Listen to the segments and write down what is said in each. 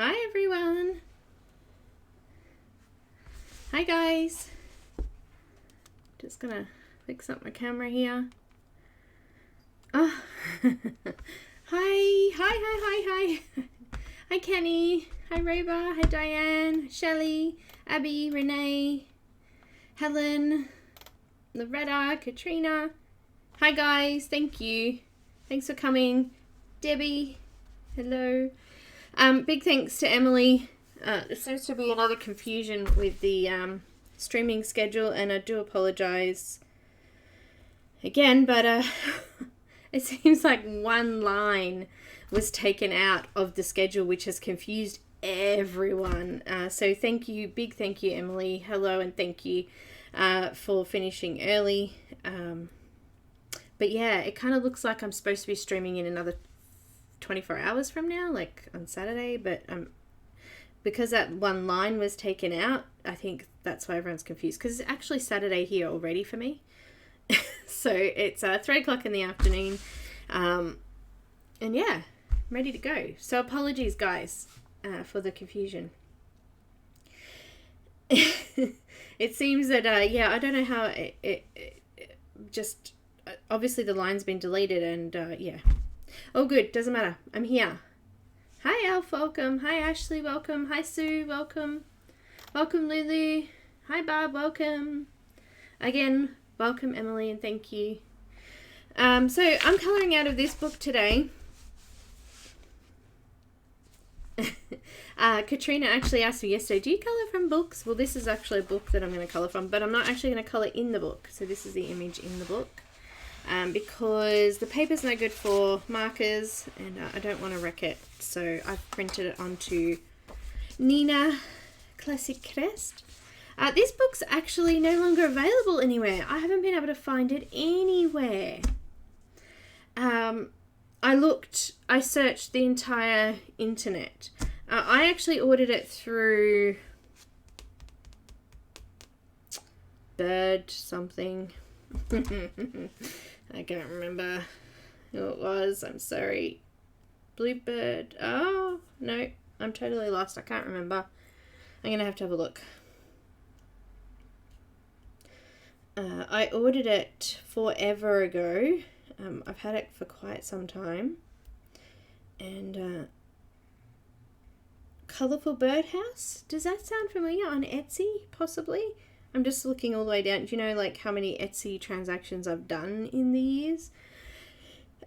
Hi everyone. Hi guys. Just gonna fix up my camera here. Oh. Hi. Hi Kenny. Hi Reba. Hi Diane. Shelley. Abby. Renee. Helen. Loretta. Katrina. Hi guys. Thank you. Thanks for coming. Debbie. Hello. Big thanks to Emily. There seems to be another confusion with the streaming schedule, and I do apologise again, but it seems like one line was taken out of the schedule, which has confused everyone. So thank you, big thank you, Emily. Hello, and thank you for finishing early. But yeah, it kind of looks like I'm supposed to be streaming in another 24 hours from now, like on Saturday, but because that one line was taken out, I think that's why everyone's confused, because it's actually Saturday here already for me. So it's 3 o'clock in the afternoon, and yeah, I'm ready to go. So apologies guys for the confusion. It seems that yeah, I don't know how it just obviously the line's been deleted, and yeah. Oh, good. Doesn't matter. I'm here. Hi, Alf. Welcome. Hi, Ashley. Welcome. Hi, Sue. Welcome. Welcome, Lulu. Hi, Bob. Welcome. Again, welcome, Emily, and thank you. So I'm colouring out of this book today. Katrina actually asked me yesterday, do you colour from books? Well, this is actually a book that I'm going to colour from, but I'm not actually going to colour in the book. So this is the image in the book. Because the paper's no good for markers, and I don't want to wreck it, so I've printed it onto Neenah Classic Crest. This book's actually no longer available anywhere. I haven't been able to find it anywhere. I searched the entire internet. I actually ordered it through Bird something. I can't remember who it was. I'm sorry. Bluebird. Oh, no. I'm totally lost. I can't remember. I'm going to have a look. I ordered it forever ago. I've had it for quite some time. And Colourful Birdhouse? Does that sound familiar on Etsy, possibly? I'm just looking all the way down. Do you know, like, how many Etsy transactions I've done in the years?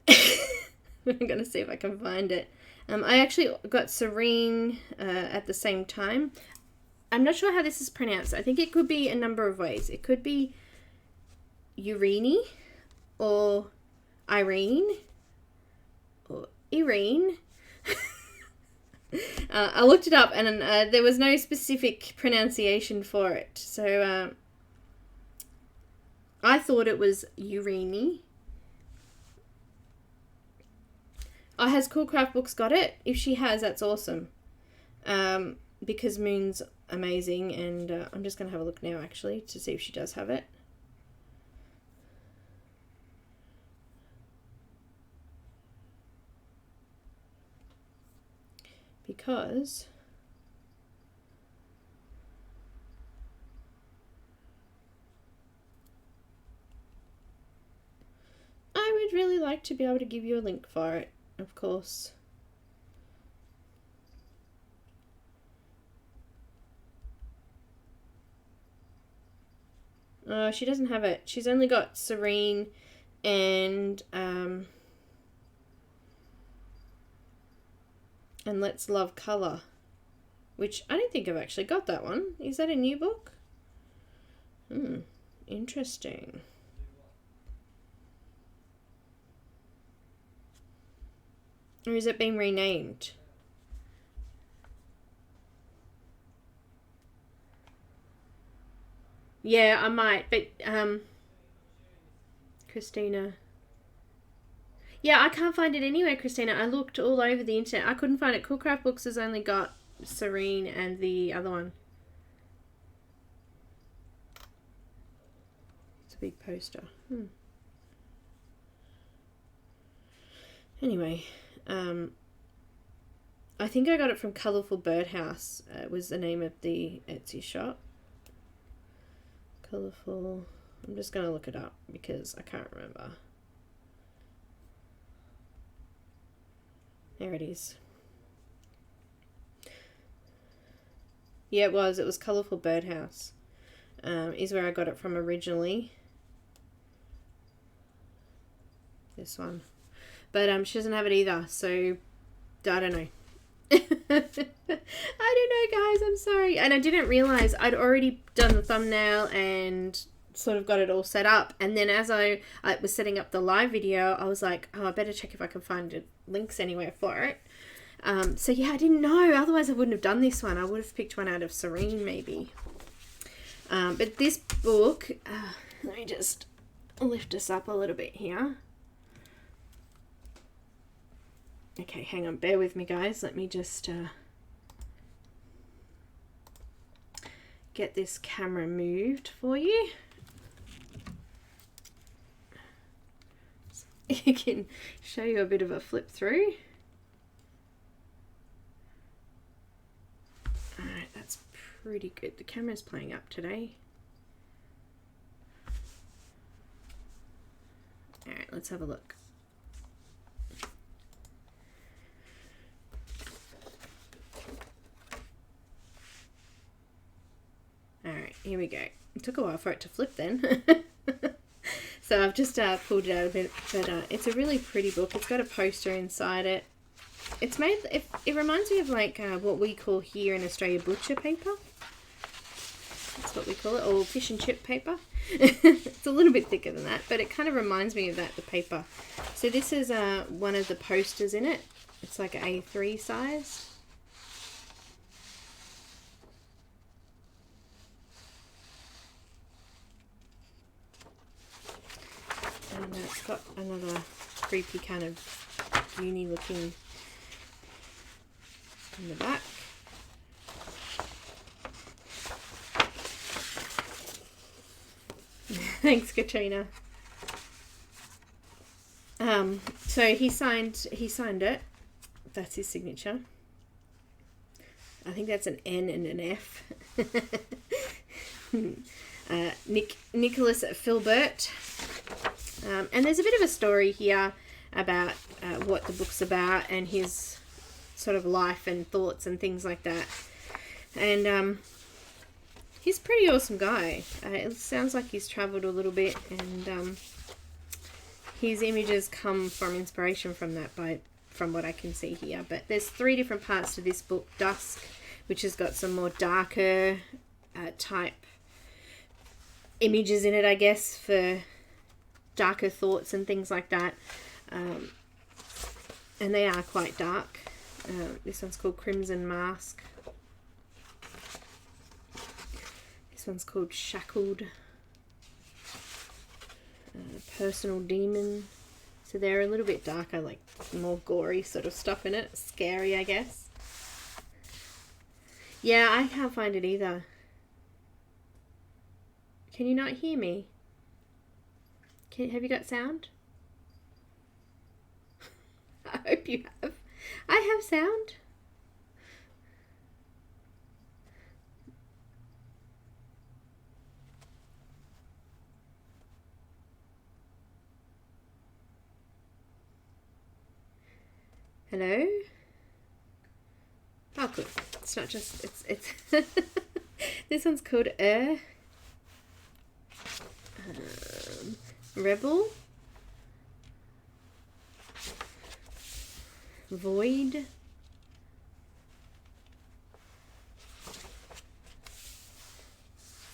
I'm going to see if I can find it. I actually got Serene at the same time. I'm not sure how this is pronounced. I think it could be a number of ways. It could be Eirene or Eirene or Eirene. I looked it up, and there was no specific pronunciation for it. So I thought it was Eirene. Oh, has Cool Craft Books got it? If she has, that's awesome. Because Moon's amazing, and I'm just going to have a look now, actually, to see if she does have it. Because I would really like to be able to give you a link for it, of course. She doesn't have it. She's only got Serene and Let's Love Colour, which I don't think I've actually got that one. Is that a new book? Interesting. Or is it being renamed? Yeah, I might, but Christina. Yeah, I can't find it anywhere, Christina. I looked all over the internet. I couldn't find it. Cool Craft Books has only got Serene and the other one. It's a big poster. Anyway, I think I got it from Colourful Birdhouse. Was the name of the Etsy shop. Colourful. I'm just going to look it up because I can't remember. There it is. Yeah, it was. It was Colourful Birdhouse. Is where I got it from originally. This one. But she doesn't have it either, so I don't know. I don't know, guys. I'm sorry. And I didn't realise I'd already done the thumbnail and sort of got it all set up. And then as I was setting up the live video, I was like, oh, I better check if I can find links anywhere for it. So yeah, I didn't know. Otherwise, I wouldn't have done this one. I would have picked one out of Serene, maybe. But this book, let me just lift this up a little bit here. Okay, hang on. Bear with me, guys. Let me just get this camera moved for you. So I can show you a bit of a flip through. Alright, that's pretty good. The camera's playing up today. Alright, let's have a look. Alright, here we go. It took a while for it to flip then. So I've just pulled it out a bit, but it's a really pretty book. It's got a poster inside it. It's made, it reminds me of like what we call here in Australia butcher paper. That's what we call it, or fish and chip paper. It's a little bit thicker than that, but it kind of reminds me of that, the paper. So this is one of the posters in it. It's like an A3 size. And it's got another creepy kind of uni looking in the back. Thanks, Katrina. So he signed it. That's his signature. I think that's an N and an F. Nicolas Filbert. And there's a bit of a story here about what the book's about and his sort of life and thoughts and things like that. And he's a pretty awesome guy. It sounds like he's travelled a little bit, and his images come from inspiration from that, from what I can see here. But there's 3 different parts to this book. Dusk, which has got some more darker type images in it, I guess, for darker thoughts and things like that. And they are quite dark. This one's called Crimson Mask. This one's called Shackled. Personal Demon. So they're a little bit darker, like more gory sort of stuff in it. Scary, I guess. Yeah, I can't find it either. Can you not hear me? Have you got sound? I hope you have. I have sound. Hello? Oh, good. It's not just, it's this one's called Rebel. Void.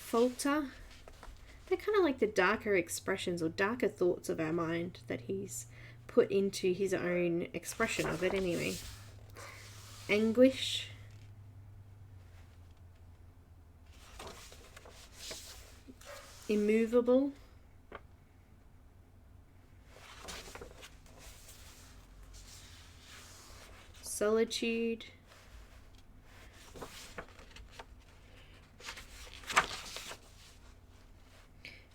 Falter. They're kind of like the darker expressions or darker thoughts of our mind that he's put into his own expression of it anyway. Anguish. Immovable. Solitude.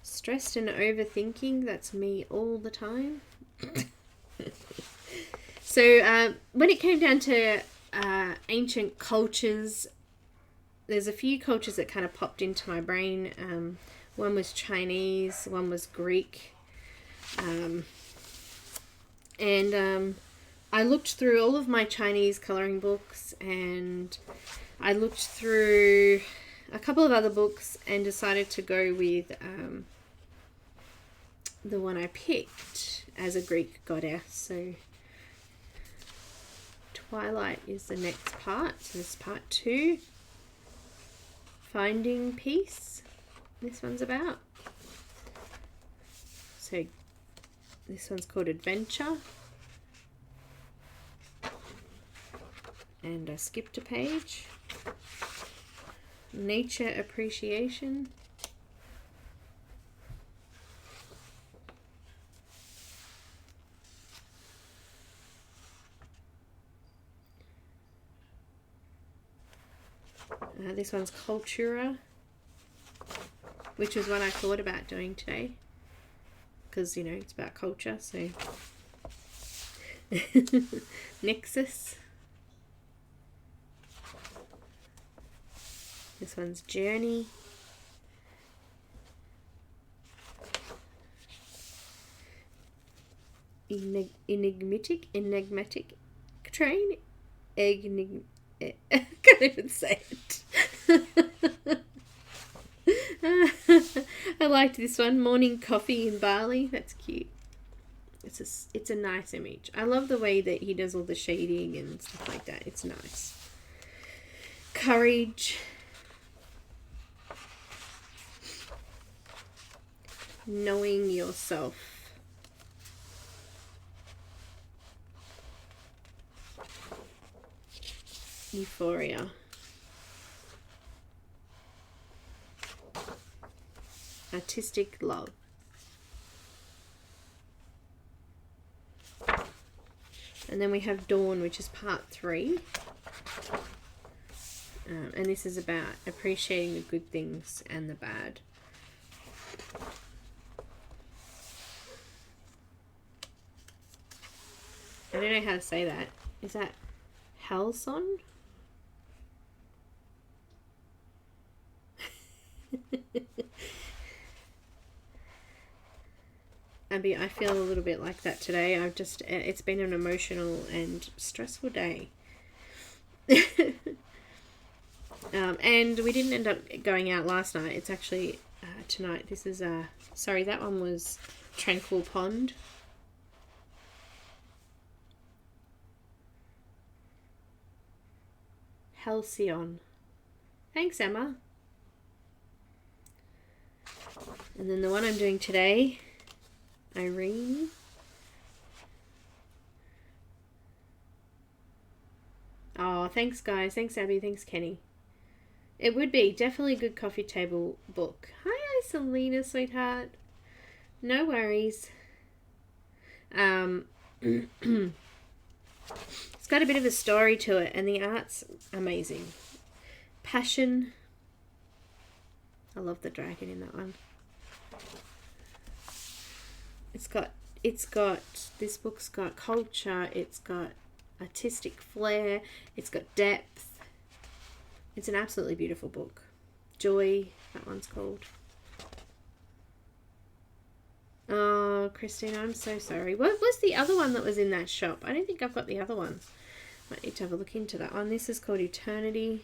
Stressed and overthinking. That's me all the time. So when it came down to ancient cultures. There's a few cultures that kind of popped into my brain. One was Chinese, one was Greek. And I looked through all of my Chinese colouring books, and I looked through a couple of other books and decided to go with the one I picked as a Greek goddess. So Twilight is the next part. So this is part 2. Finding Peace. This one's about. So this one's called Adventure. And I skipped a page. Nature Appreciation. This one's Cultura, which is what I thought about doing today, because, you know, it's about culture, so. Nexus. This one's Journey. Enigmatic train. I can't even say it. I liked this one. Morning Coffee in Bali. That's cute. It's a nice image. I love the way that he does all the shading and stuff like that. It's nice. Courage. Knowing yourself. Euphoria. Artistic love. And then we have Dawn, which is part 3. And this is about appreciating the good things and the bad. I don't know how to say that. Is that Halson? Abby, I feel a little bit like that today. It's been an emotional and stressful day. And we didn't end up going out last night. It's actually tonight. This is, sorry, that one was Tranquil Pond. Halcyon. Thanks, Emma. And then the one I'm doing today, Eirene. Oh, thanks, guys. Thanks, Abby. Thanks, Kenny. It would be definitely a good coffee table book. Hi, Selena, sweetheart. No worries. It's got a bit of a story to it, and the art's amazing. Passion. I love the dragon in that one. This book's got culture, it's got artistic flair, it's got depth. It's an absolutely beautiful book. Joy, that one's called. Oh, Christina, I'm so sorry. What was the other one that was in that shop? I don't think I've got the other one. Might need to have a look into that one. This is called Eternity.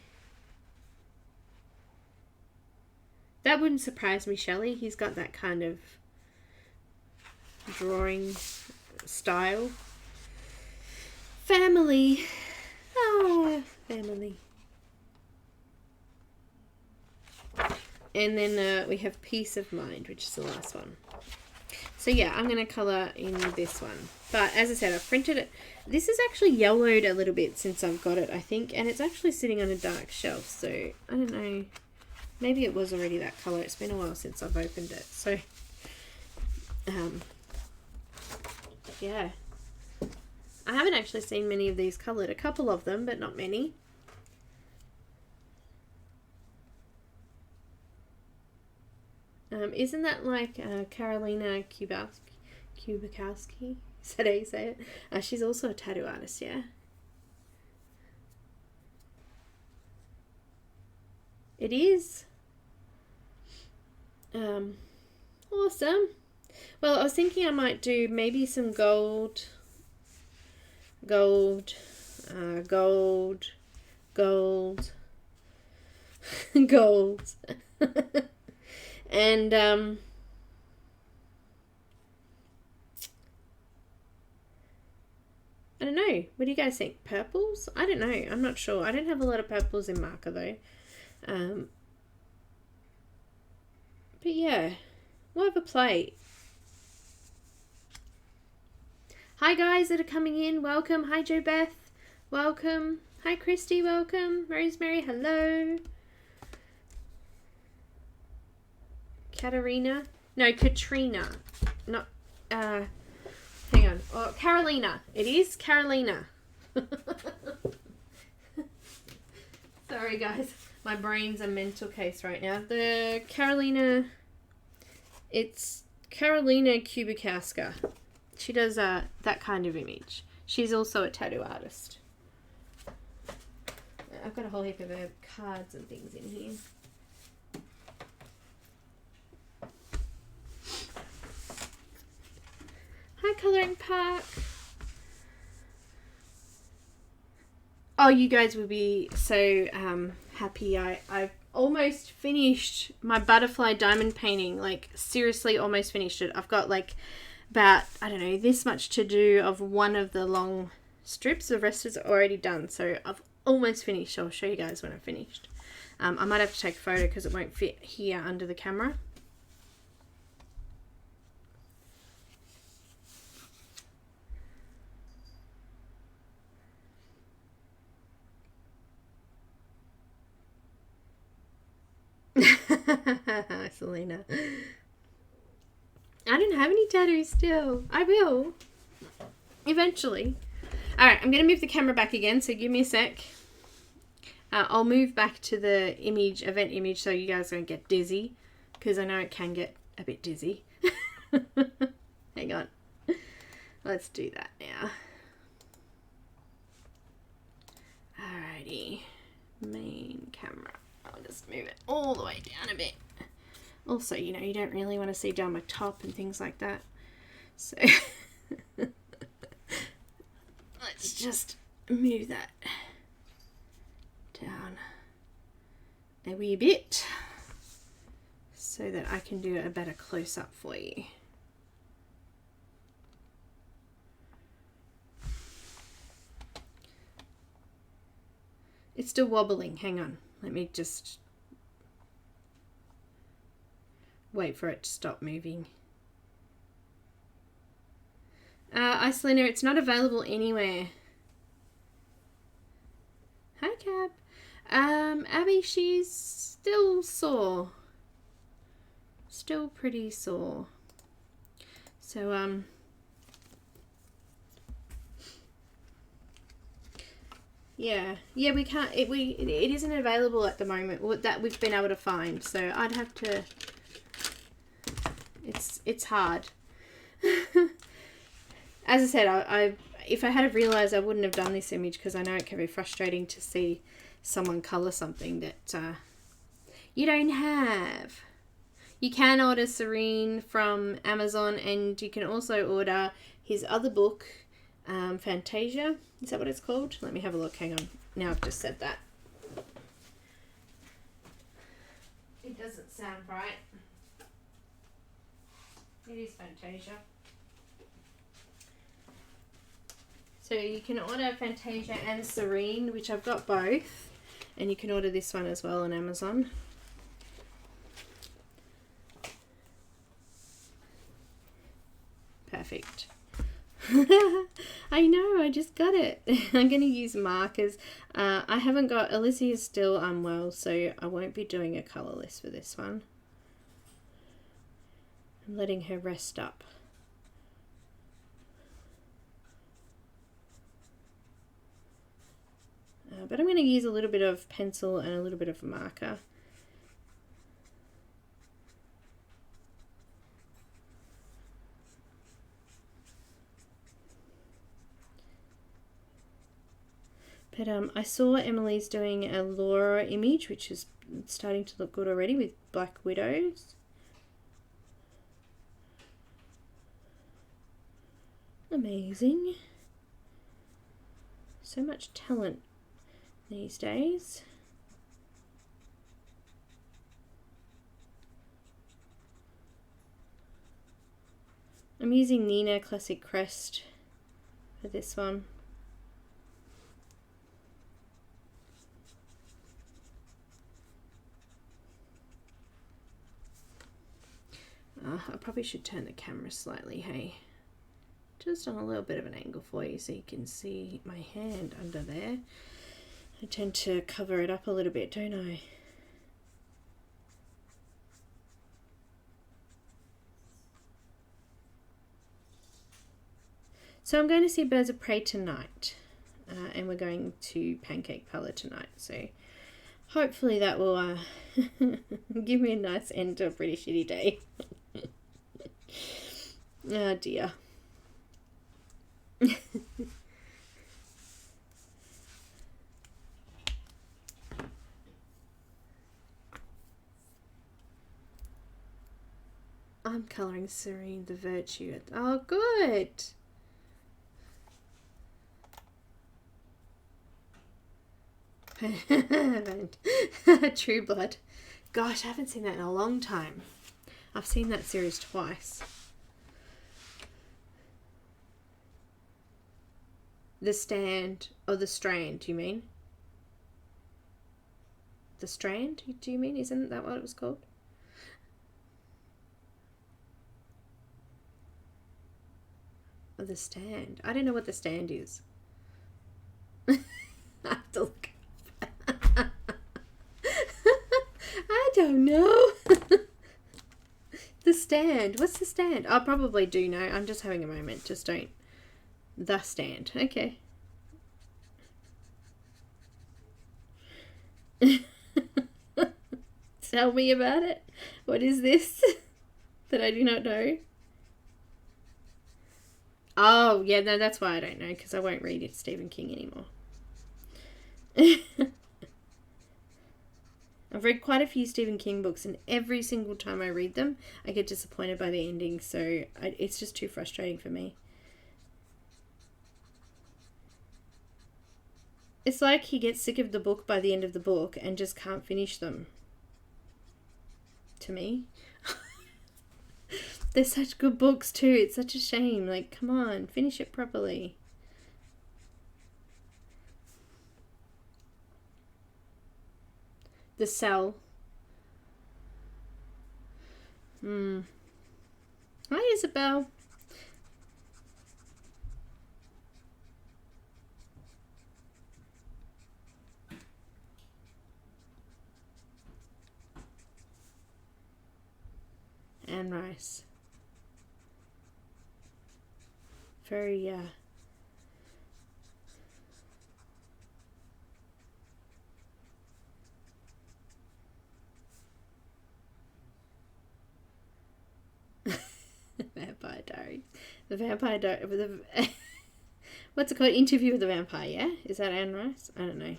That wouldn't surprise me, Shelley. He's got that kind of drawing style. Family. Oh, family. And then we have Peace of Mind, which is the last one. So yeah, I'm going to colour in this one. But as I said, I've printed it. This is actually yellowed a little bit since I've got it, I think. And it's actually sitting on a dark shelf. So I don't know. Maybe it was already that colour. It's been a while since I've opened it. So, yeah. I haven't actually seen many of these coloured. A couple of them, but not many. Isn't that like Karolina Kubikowski? Is that how you say it? She's also a tattoo artist, yeah. It is. Awesome. Well, I was thinking I might do maybe some gold, gold, gold, and I don't know. What do you guys think? Purples? I don't know. I'm not sure. I don't have a lot of purples in marker though. But yeah, we'll have a play. Hi guys that are coming in. Welcome. Hi Jo Beth. Welcome. Hi Christy. Welcome. Rosemary. Hello. Katarina. No, Katrina. Not. Hang on. Oh, Carolina. It is Carolina. Sorry, guys. My brain's a mental case right now. The Carolina. It's Carolina Kubikowska. She does that kind of image. She's also a tattoo artist. I've got a whole heap of cards and things in here. Hi, Colouring Park. Oh, you guys will be so happy. I've almost finished my butterfly diamond painting. Like, seriously, almost finished it. I've got, like, about, I don't know, this much to do of one of the long strips. The rest is already done. So, I've almost finished. I'll show you guys when I've finished. I might have to take a photo because it won't fit here under the camera. Selena. I don't have any tattoos still. I will. Eventually. Alright, I'm going to move the camera back again, so give me a sec. I'll move back to the image, event image, so you guys don't get dizzy. Because I know it can get a bit dizzy. Hang on. Let's do that now. Alrighty. Main camera. I'll just move it all the way down a bit. Also, you know, you don't really want to see down my top and things like that. So, let's just move that down a wee bit so that I can do a better close-up for you. It's still wobbling. Hang on. Let me just wait for it to stop moving. Icelina, it's not available anywhere. Hi, Cab. Abby, she's still sore. Still pretty sore. So, yeah, we can't, it isn't available at the moment that we've been able to find, so I'd have to, it's hard. As I said, if I had realized, I wouldn't have done this image, because I know it can be frustrating to see someone color something that you don't have. You can order Serene from Amazon, and you can also order his other book, Fantasia. Is that what it's called? Let me have a look. Hang on. Now I've just said that. It doesn't sound right. It is Fantasia. So you can order Fantasia and Serene, which I've got both. And you can order this one as well on Amazon. Perfect. I know, I just got it. I'm going to use markers. I haven't got, Alicia is still unwell, so I won't be doing a colour list for this one. I'm letting her rest up. But I'm going to use a little bit of pencil and a little bit of marker. But I saw Emily's doing a Laura image, which is it's starting to look good already with Black Widows. Amazing. So much talent these days. I'm using Neenah Classic Crest for this one. I probably should turn the camera slightly, hey? Just on a little bit of an angle for you so you can see my hand under there. I tend to cover it up a little bit, don't I? So I'm going to see Birds of Prey tonight, and we're going to Pancake Parlour tonight, so hopefully that will give me a nice end to a pretty shitty day. Oh dear. I'm colouring Serene the Virtue. Oh, good. True Blood. Gosh, I haven't seen that in a long time. I've seen that series twice. The Stand, or The Strand, you mean? The Strand, do you mean? Isn't that what it was called? Or The Stand. I don't know what The Stand is. I have to look up. I don't know. The Stand. What's The Stand? I probably do know. I'm just having a moment. Just don't. The Stand. Okay. Tell me about it. What is this that I do not know? Oh, yeah, no, that's why I don't know, because I won't read it Stephen King anymore. I've read quite a few Stephen King books, and every single time I read them, I get disappointed by the ending, so it's just too frustrating for me. It's like he gets sick of the book by the end of the book and just can't finish them. To me. They're such good books too. It's such a shame. Like, come on, finish it properly. The Cell. Hi, Isabel. Anne Rice. Very, Vampire Diaries. The Vampire Diaries. What's it called? Interview with the Vampire, yeah? Is that Anne Rice? I don't know.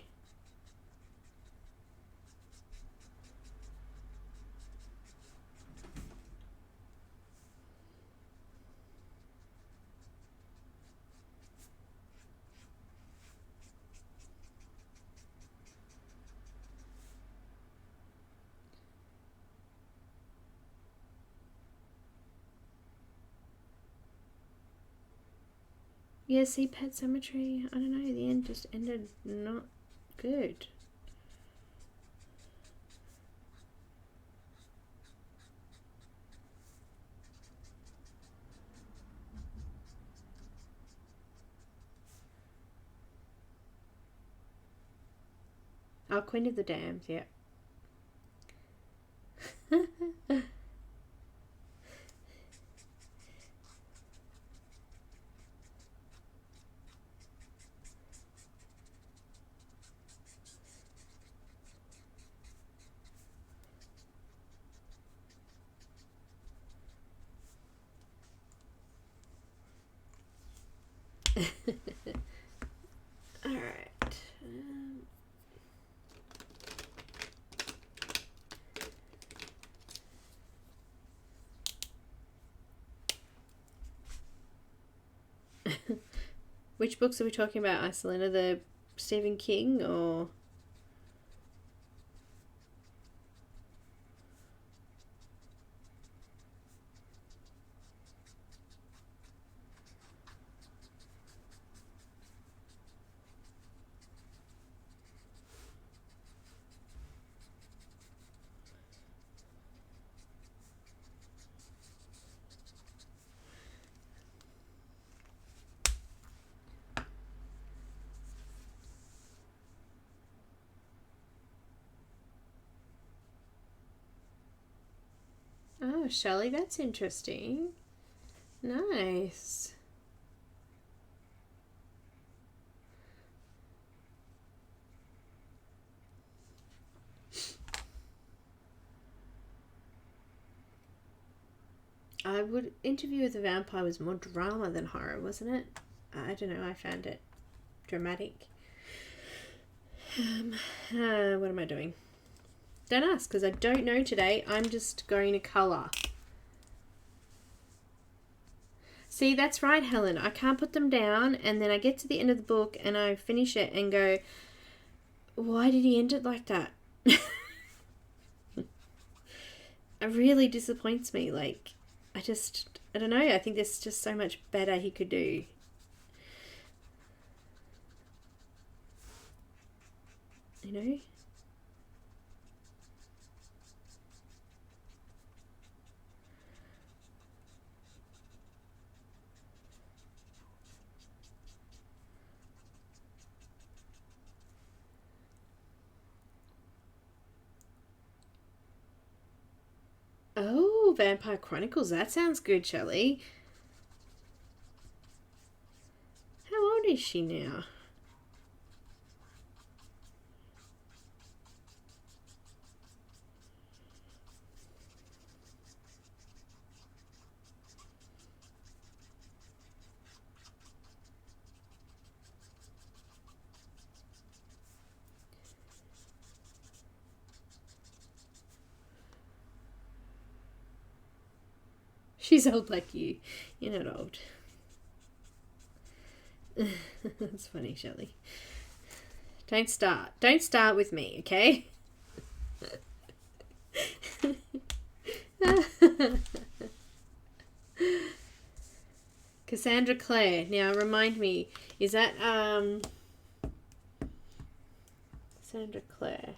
Yeah, see, Pet Cemetery, I don't know, the end just ended not good. Oh, Queen of the Damned, yeah. Alright. Which books are we talking about, Isolina? The Stephen King or... Oh, Shelley, that's interesting. Nice. I would Interview with a Vampire was more drama than horror, wasn't it? I don't know, I found it dramatic. What am I doing? Don't ask, because I don't know today. I'm just going to colour. See, that's right, Helen. I can't put them down, and then I get to the end of the book and I finish it and go, why did he end it like that? It really disappoints me. Like, I don't know. I think there's just so much better he could do. You know? Oh, Vampire Chronicles. That sounds good, Shelley. How old is she now? She's old like you. You're not old. That's funny, Shelley. Don't start. Don't start with me, okay? Cassandra Clare. Now, remind me, is that, Cassandra Clare.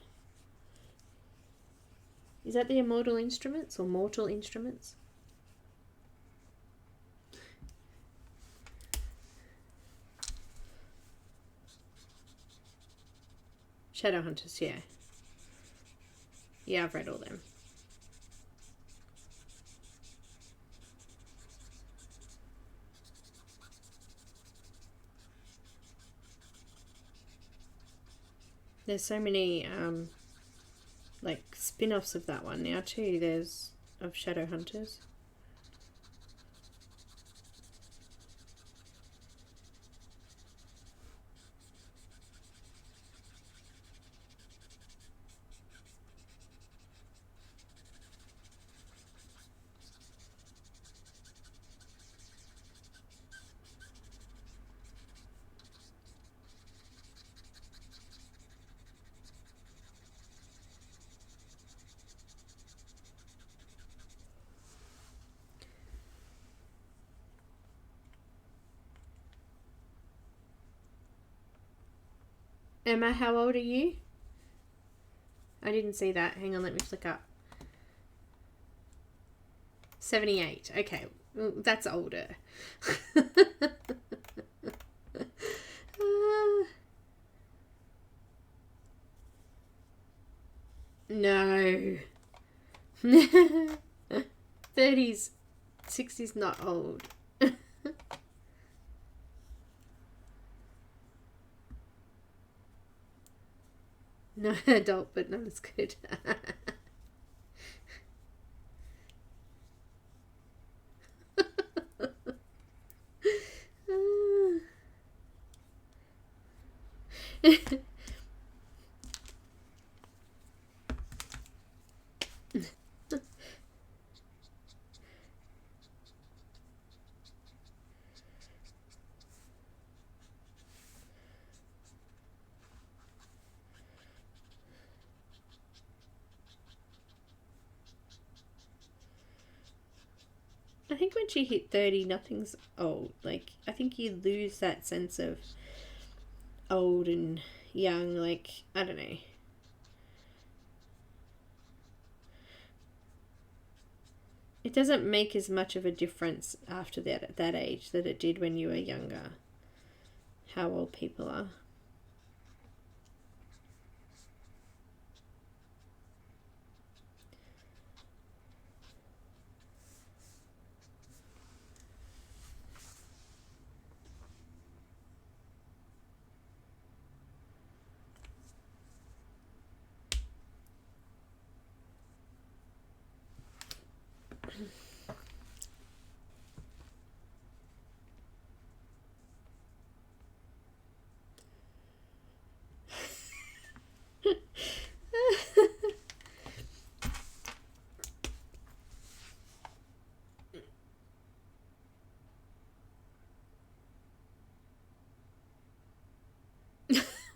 Is that the Immortal Instruments or Mortal Instruments? Shadowhunters, yeah. Yeah, I've read all them. There's so many like spin-offs of that one now too. There's of Shadowhunters. Emma, how old are you? I didn't see that. Hang on, let me flick up. 78. Okay, well, that's older. No. 30s, 60s not old. No, adult, but not as good. I think once you hit 30, nothing's old. Like, I think you lose that sense of old and young. Like, I don't know. It doesn't make as much of a difference after that at that age that it did when you were younger. How old people are.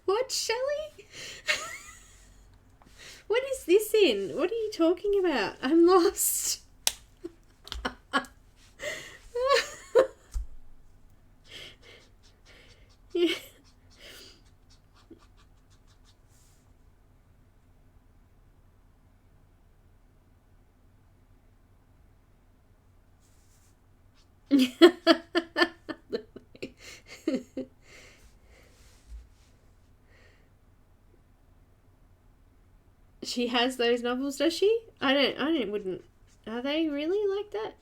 What, Shelley? What is this in? What are you talking about? I'm lost. Yeah. She has those novels, does she? Wouldn't. Are they really like that?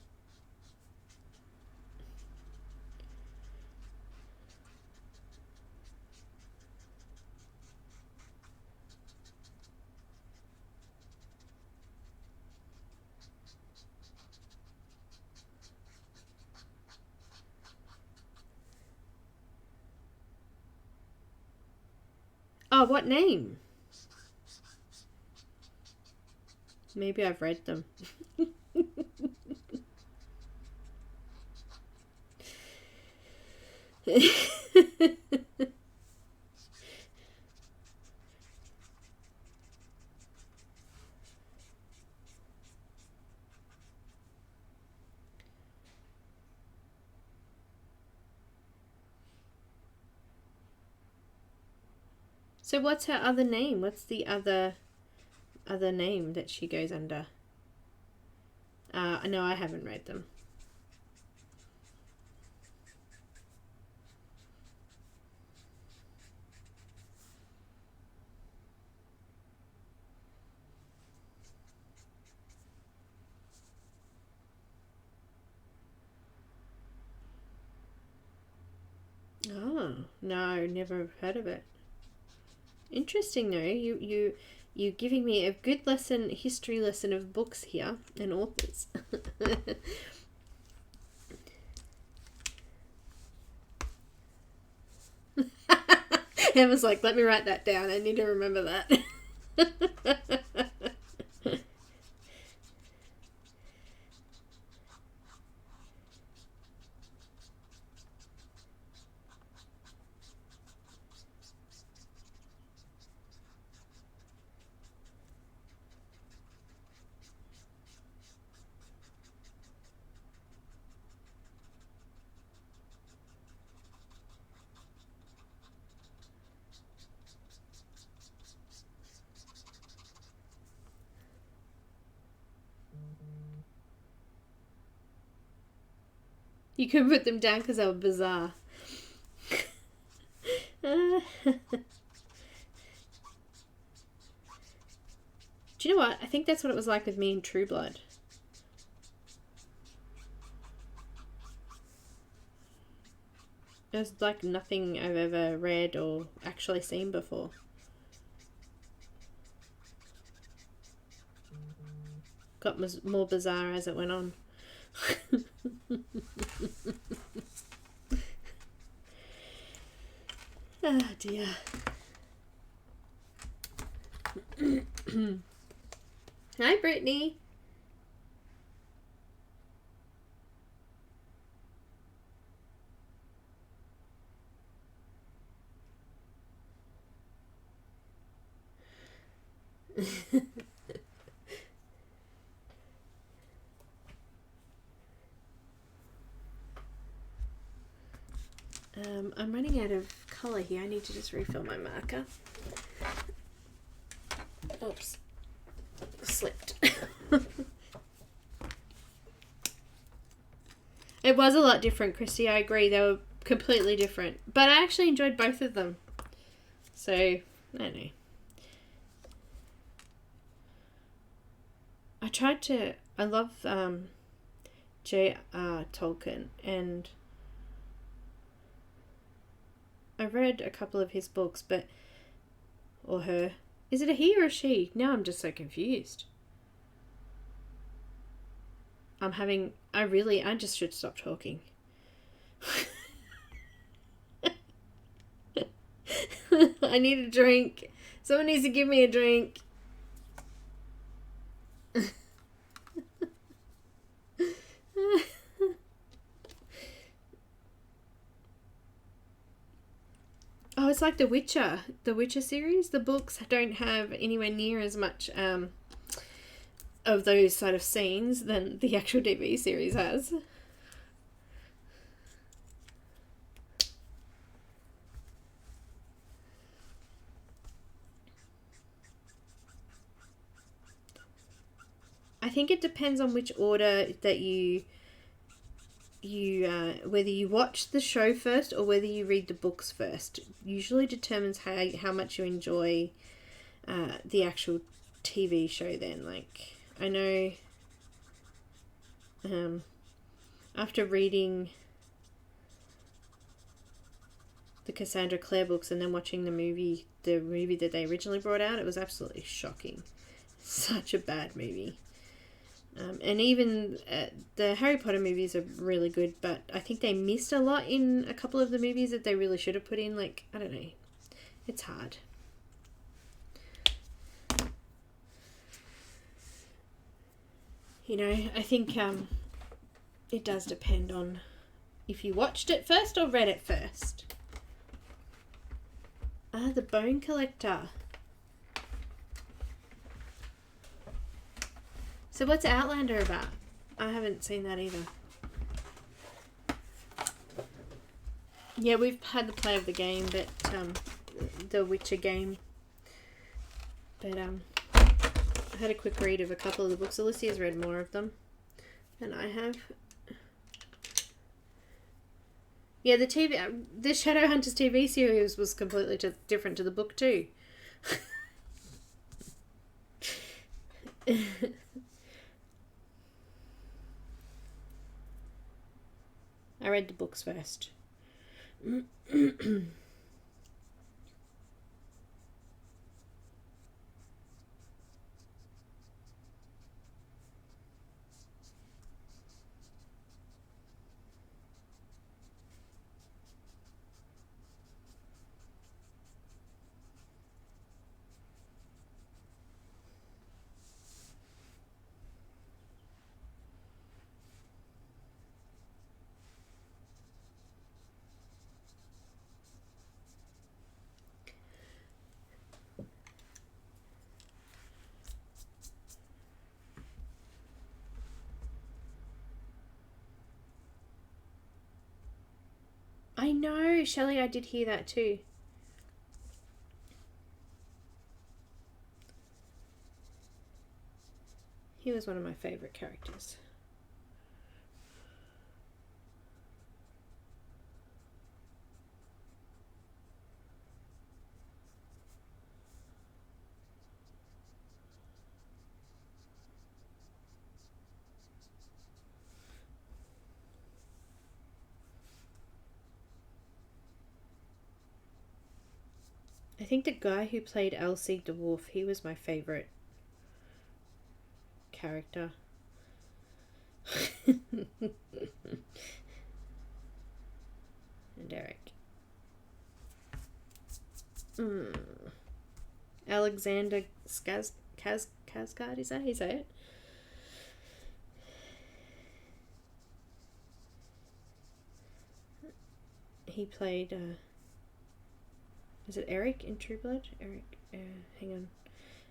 Oh, what name? Maybe I've read them. So what's her other name? What's the other name that she goes under? No, I haven't read them. Oh, no, never heard of it. Interesting though. You're giving me a good history lesson of books here and authors. Emma's like, let me write that down. I need to remember that. You could put them down because they were bizarre. Do you know what? I think that's what it was like with me in True Blood. It was like nothing I've ever read or actually seen before. Got more bizarre as it went on. Oh dear. Hi, Brittany. I'm running out of colour here. I need to just refill my marker. Oops. Slipped. It was a lot different, Christy. I agree. They were completely different. But I actually enjoyed both of them. So, I don't know. I love J.R. Tolkien, and I read a couple of his books, or her. Is it a he or a she? Now I'm just so confused. I just should stop talking. I need a drink. Someone needs to give me a drink. Oh, it's like The Witcher series. The books don't have anywhere near as much of those sort of scenes than the actual TV series has. I think it depends on which order that you whether you watch the show first or whether you read the books first. Usually determines how much you enjoy the actual TV show then. Like, I know after reading the Cassandra Clare books and then watching the movie that they originally brought out, it was absolutely shocking. Such a bad movie. And even the Harry Potter movies are really good, but I think they missed a lot in a couple of the movies that they really should have put in. Like, I don't know. It's hard. You know, I think it does depend on if you watched it first or read it first. The Bone Collector. So what's Outlander about? I haven't seen that either. Yeah, we've had the play of the game, but the Witcher game. But I had a quick read of a couple of the books. Alicia's read more of them than I have. Yeah, the Shadowhunters TV series was completely different to the book too. I read the books first. I know, Shelley, I did hear that too. He was one of my favourite characters. I think the guy who played Elsie Dwarf, he was my favourite character. And Eric. Alexander Skarsgård, is that how you say it? He played... is it Eric in True Blood? Eric, hang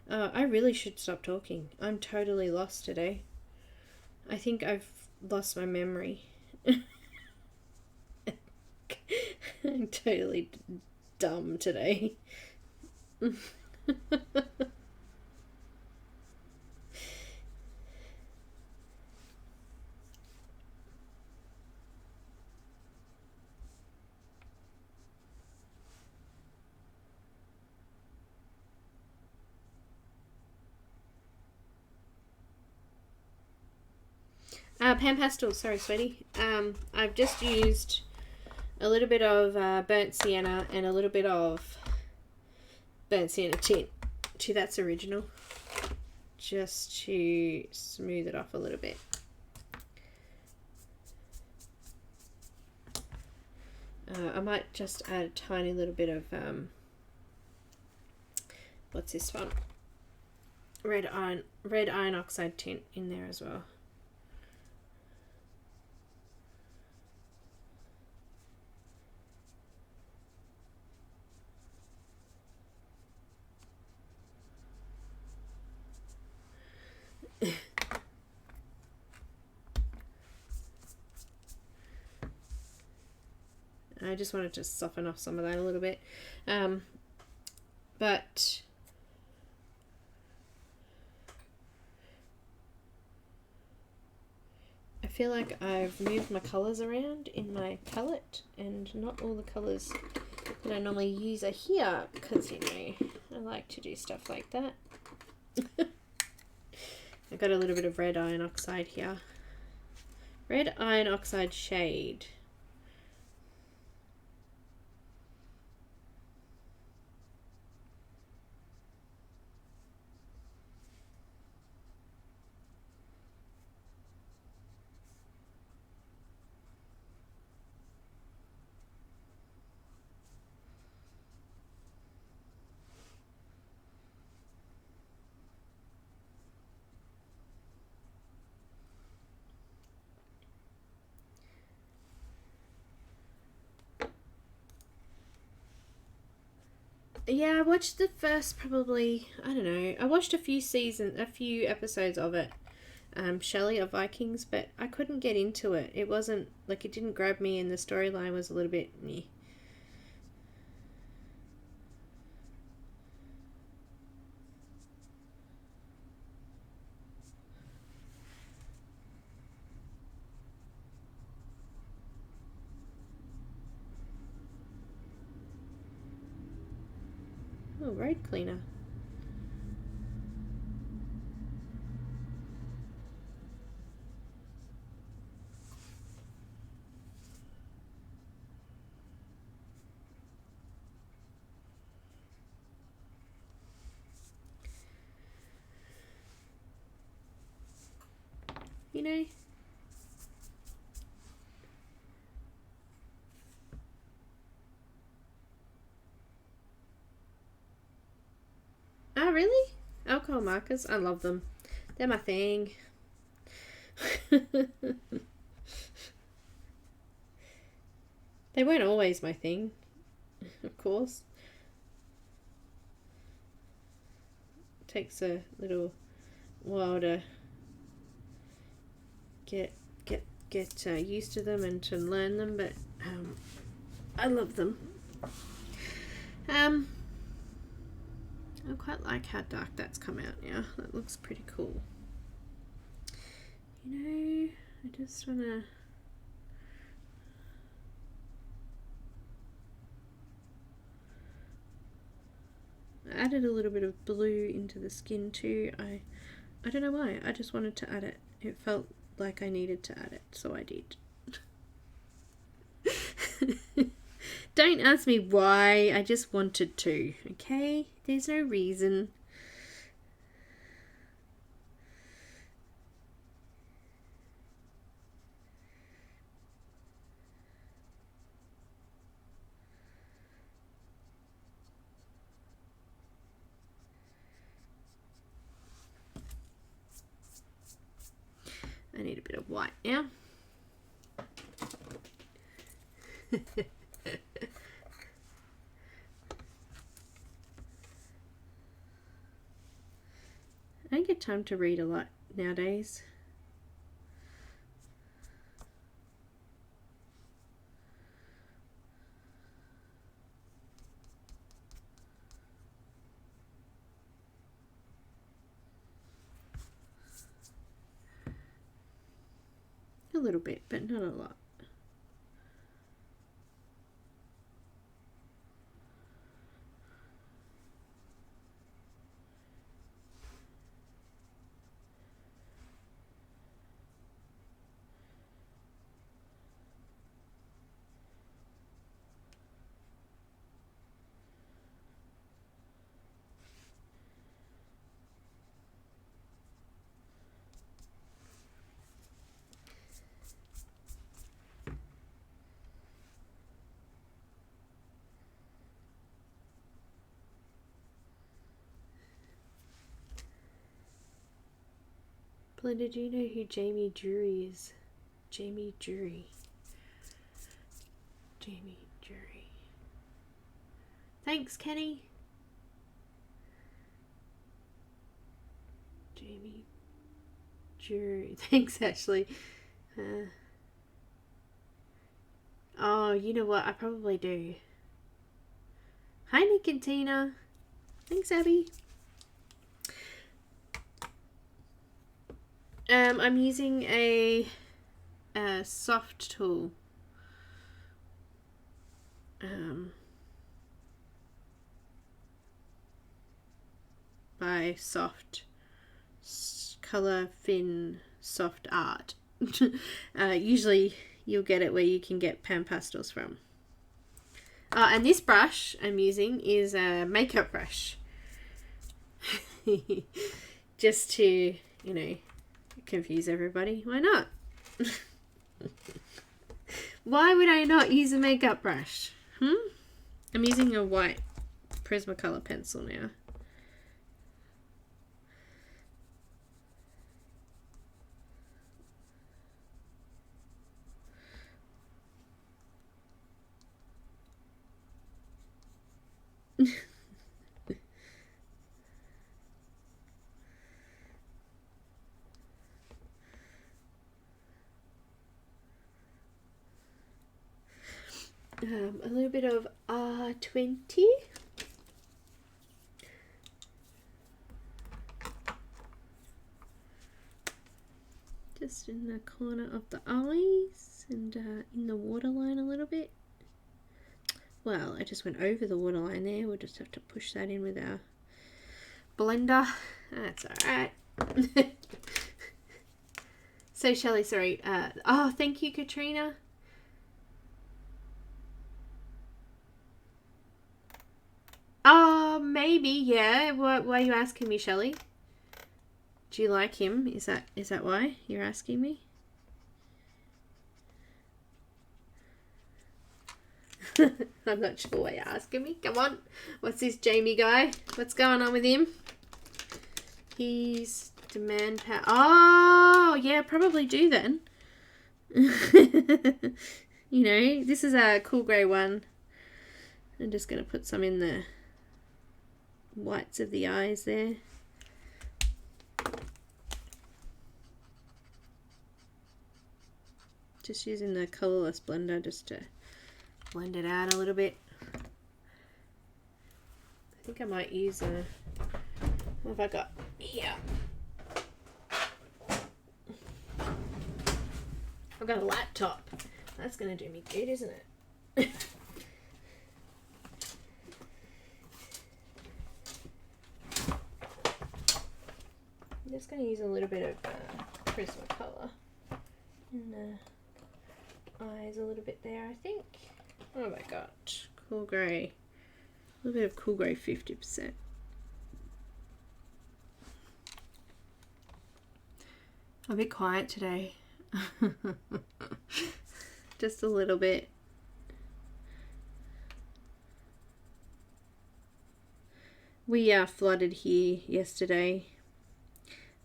on. I really should stop talking. I'm totally lost today. I think I've lost my memory. I'm totally dumb today. PanPastels, sorry, sweetie. I've just used a little bit of burnt sienna and a little bit of burnt sienna tint to That's Original, just to smooth it off a little bit. I might just add a tiny little bit of what's this one? Red iron oxide tint in there as well. I just wanted to soften off some of that a little bit, but I feel like I've moved my colours around in my palette, and not all the colours that I normally use are here, because, you know, I like to do stuff like that. I've got a little bit of red iron oxide here. Red iron oxide shade. Yeah, I watched the first probably, I don't know, I watched a few episodes of it, Shelley of Vikings, but I couldn't get into it. It wasn't, like, it didn't grab me, and the storyline was a little bit meh. Oh, road cleaner. You know, oh really? Alcohol markers, I love them. They're my thing. They weren't always my thing, of course. It takes a little while to get used to them and to learn them, but I love them. I quite like how dark that's come out now. That looks pretty cool. You know, I just want to... I added a little bit of blue into the skin too. I don't know why. I just wanted to add it. It felt like I needed to add it, so I did. Don't ask me why. I just wanted to, okay? There's no reason. I need a bit of white now. I don't get time to read a lot nowadays. little bit, but not a lot. Belinda, do you know who Jamie Drury is? Jamie Drury. Jamie Drury. Thanks, Kenny. Jamie Drury. Thanks, Ashley. Oh, you know what? I probably do. Hi, Nick and Tina. Thanks, Abby. I'm using a soft tool. By Soft Color Fin Soft Art. Usually you'll get it where you can get PanPastels from. And this brush I'm using is a makeup brush. Just to, you know, confuse everybody. Why not? Why would I not use a makeup brush? I'm using a white Prismacolor pencil now. A little bit of R20. Just in the corner of the eyes and in the waterline a little bit. Well, I just went over the waterline there. We'll just have to push that in with our blender. That's alright. So, Shelley, sorry. Oh, thank you, Katrina. Oh, maybe, yeah. Why are you asking me, Shelley? Do you like him? Is that why you're asking me? I'm not sure why you're asking me. Come on. What's this Jamie guy? What's going on with him? He's demand power. Oh, yeah, probably do then. You know, this is a cool grey one. I'm just going to put some in the whites of the eyes there. Just using the colourless blender just to blend it out a little bit. I think I might use a... What have I got here? I've got a laptop. That's going to do me good, isn't it? I'm just going to use a little bit of Prismacolor in the eyes a little bit there, I think. What have I got? Cool grey. A little bit of cool grey 50%. I'm a bit quiet today. Just a little bit. We flooded here yesterday.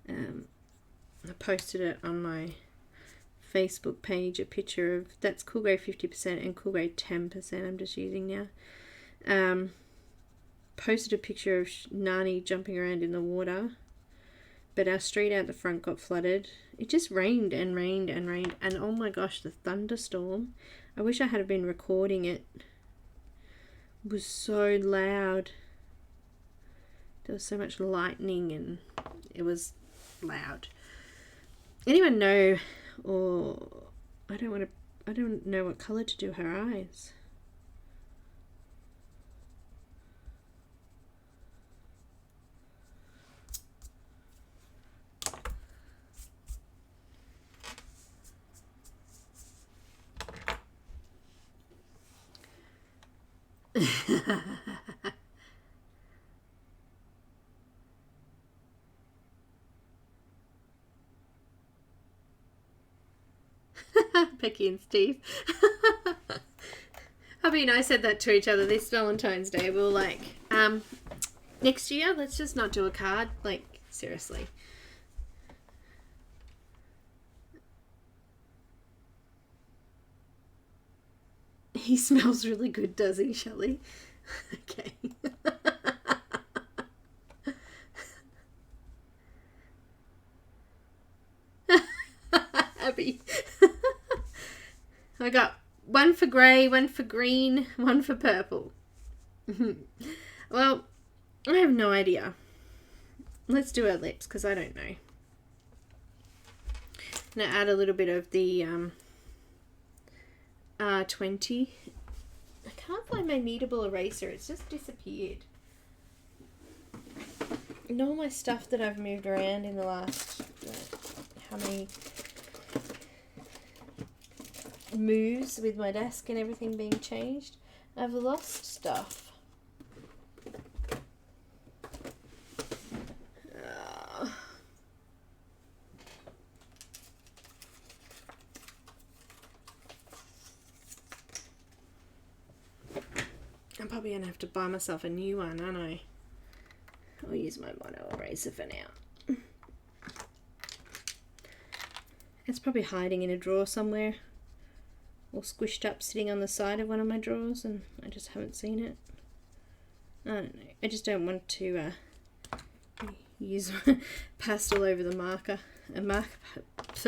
I posted it on my Facebook page, a picture of, that's cool grey 50% and cool grey 10% I'm just using now. Posted a picture of Nani jumping around in the water, but our street out the front got flooded. It just rained and rained and rained, and oh my gosh, the thunderstorm. I wish I had been recording it. It was so loud. There was so much lightning and it was loud. Anyone know or I don't know what colour to do her eyes. Becky and Steve. Hubby and I said that to each other this Valentine's Day. We were like, next year, let's just not do a card. Like, seriously. He smells really good, does he, Shelley? Okay. Abby. I got one for grey, one for green, one for purple. Well, I have no idea. Let's do her lips because I don't know. Now add a little bit of the R20. I can't find my kneadable eraser. It's just disappeared. And all my stuff that I've moved around in the last how many moves with my desk and everything being changed, I've lost stuff. I'm probably gonna have to buy myself a new one, aren't I? I'll use my mono eraser for now. It's probably hiding in a drawer somewhere, or squished up sitting on the side of one of my drawers, and I just haven't seen it. I don't know. I just don't want to use pastel over the marker,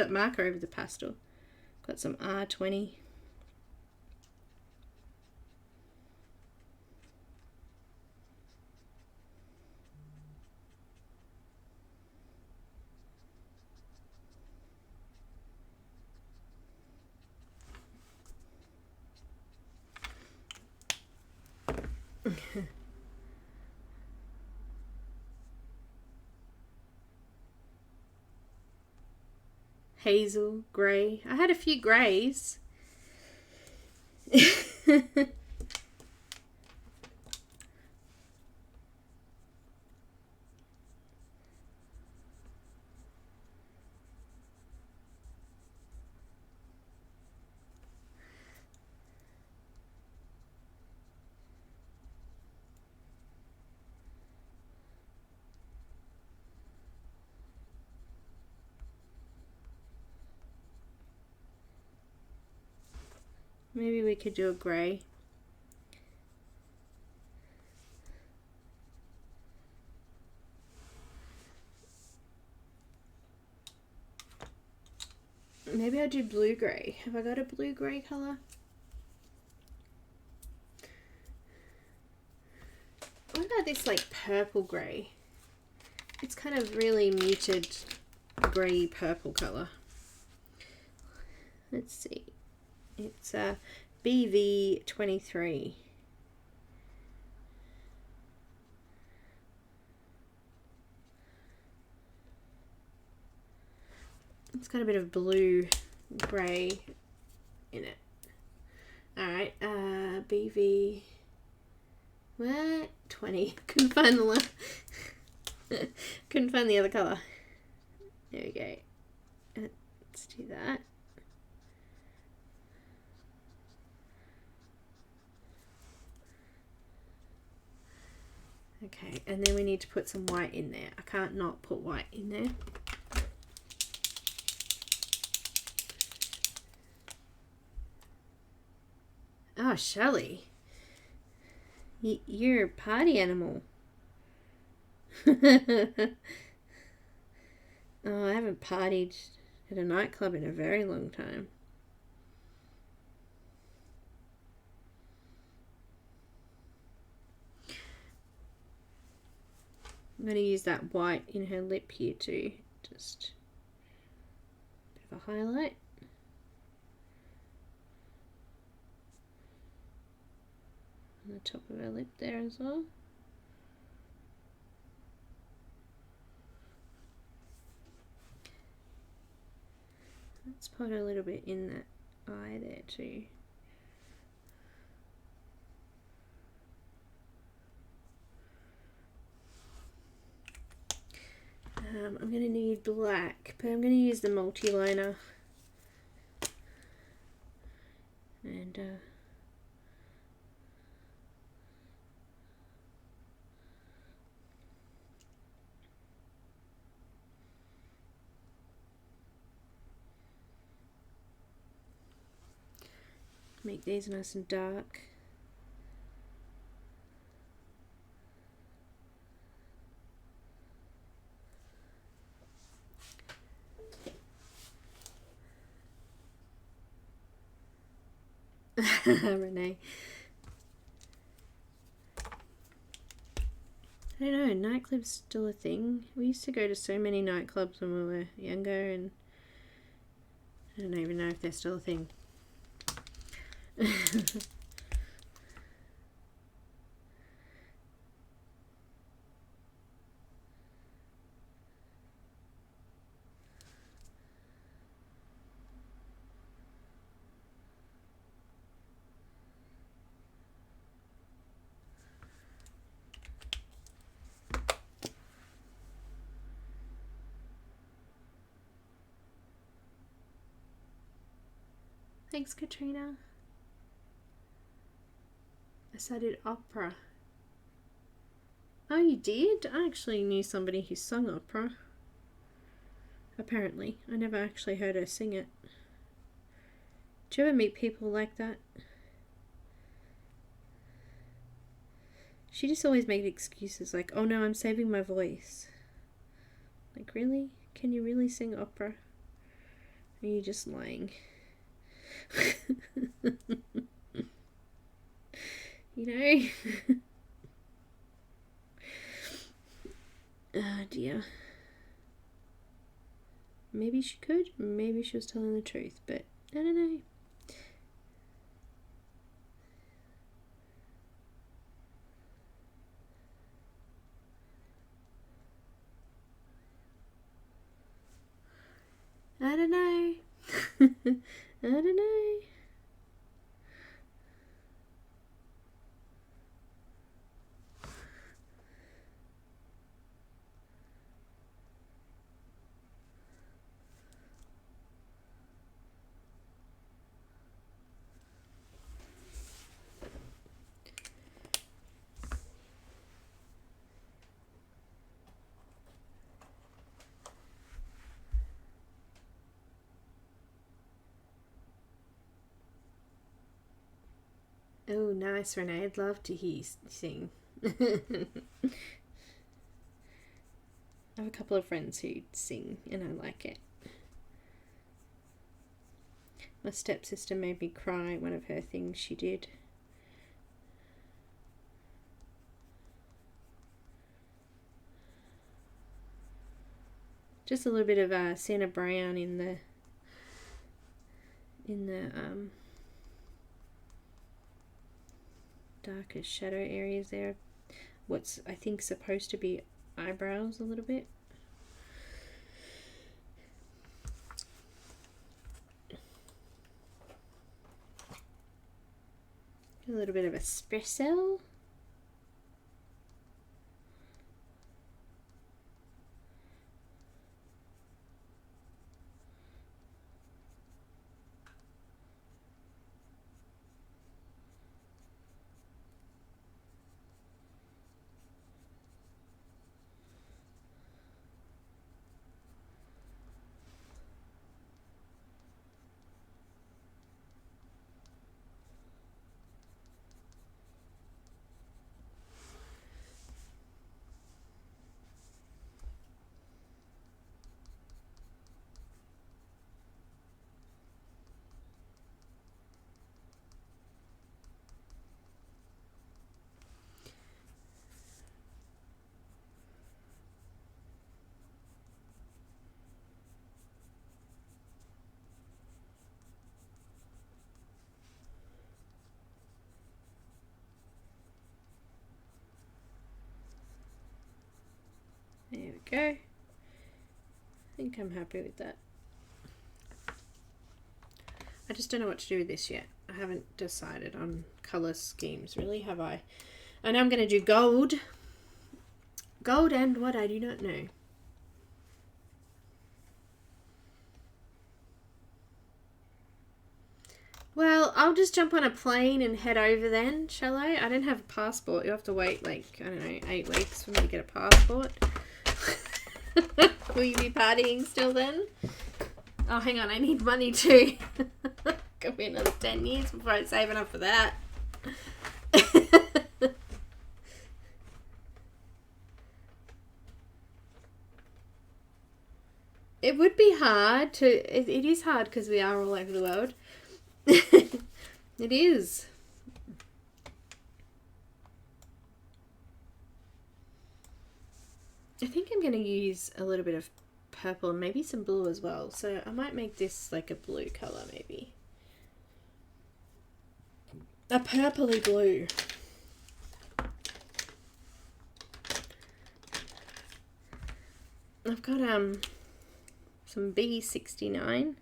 marker over the pastel. Got some R20. Hazel, grey. I had a few greys. Maybe we could do a grey. Maybe I'll do blue grey. Have I got a blue grey colour? What about this like purple grey? It's kind of really muted grey purple colour. Let's see. It's BV23. It's got a bit of blue grey in it. Alright, BV what? 20. Couldn't find the couldn't find the other colour. There we go. Let's do that. Okay, and then we need to put some white in there. I can't not put white in there. Oh, Shelley. You're a party animal. Oh, I haven't partied at a nightclub in a very long time. I'm going to use that white in her lip here too. Just a bit of a highlight. the top of her lip there as well. Let's put a little bit in that eye there too. I'm going to need black, but I'm going to use the multi-liner. And make these nice and dark. Renee. I don't know, nightclubs still a thing. We used to go to so many nightclubs when we were younger, and I don't even know if they're still a thing. Thanks, Katrina. I studied opera. Oh, you did? I actually knew somebody who sung opera. Apparently. I never actually heard her sing it. Do you ever meet people like that? She just always made excuses like, oh no, I'm saving my voice. Like, really? Can you really sing opera? Or are you just lying? You know? Oh dear. Maybe she could, maybe she was telling the truth, but I don't know. I don't know. I don't know. Oh, nice, Renee. I'd love to hear you sing. I have a couple of friends who sing, and I like it. My stepsister made me cry one of her things she did. Just a little bit of Sienna Brown in the darker shadow areas there. What's I think supposed to be eyebrows a little bit. A little bit of espresso. go. I think I'm happy with that. I just don't know what to do with this yet. I haven't decided on colour schemes, really, have I? And I'm going to do gold. Gold and what I do not know. Well, I'll just jump on a plane and head over then, shall I? I don't have a passport. You have to wait, like, I don't know, 8 weeks for me to get a passport. Will you be partying still then? Oh, hang on, I need money too. Could be another 10 years before I save enough for that. It would be hard to... It is hard because we are all over the world. It is. I think I'm going to use a little bit of purple and maybe some blue as well. So I might make this like a blue colour maybe. A purpley blue. I've got some B69.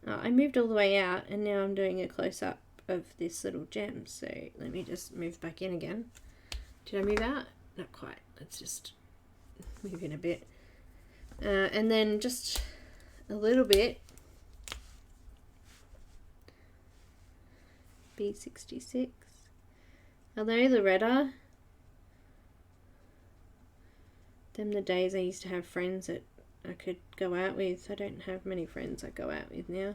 I moved all the way out and now I'm doing a close-up of this little gem. So let me just move back in again. Did I move out? Not quite. Let's just move in a bit. And then just a little bit. B66. Hello, Loretta. Them the days I used to have friends that I could go out with. I don't have many friends I go out with now.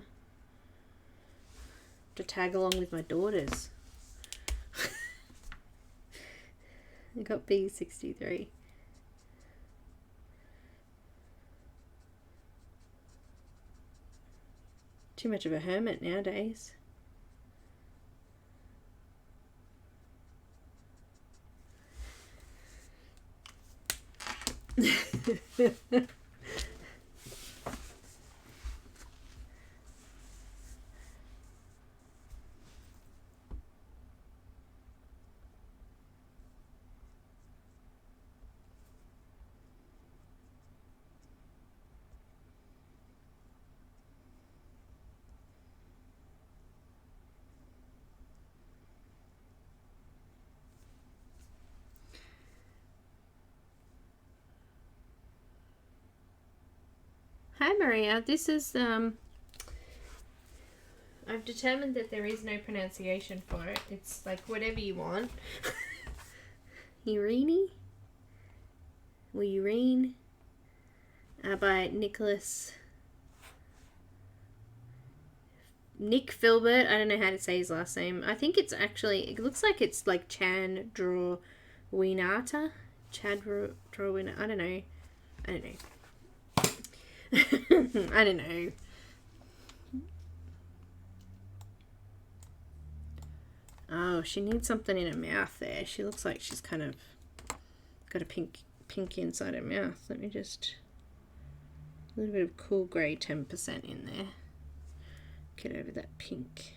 To tag along with my daughters. I got B63. Too much of a hermit nowadays. Hi Maria, this is I've determined that there is no pronunciation for it. It's like whatever you want. Eirene? Or Eirene? By Nicolas. Nick Filbert. I don't know how to say his last name. I think it's actually, it looks like it's like Chandrawienata. Chandrawienata. I don't know. I don't know. Oh, she needs something in her mouth there. She looks like she's kind of got a pink inside her mouth. Let me just... A little bit of cool grey 10% in there. Get over that pink.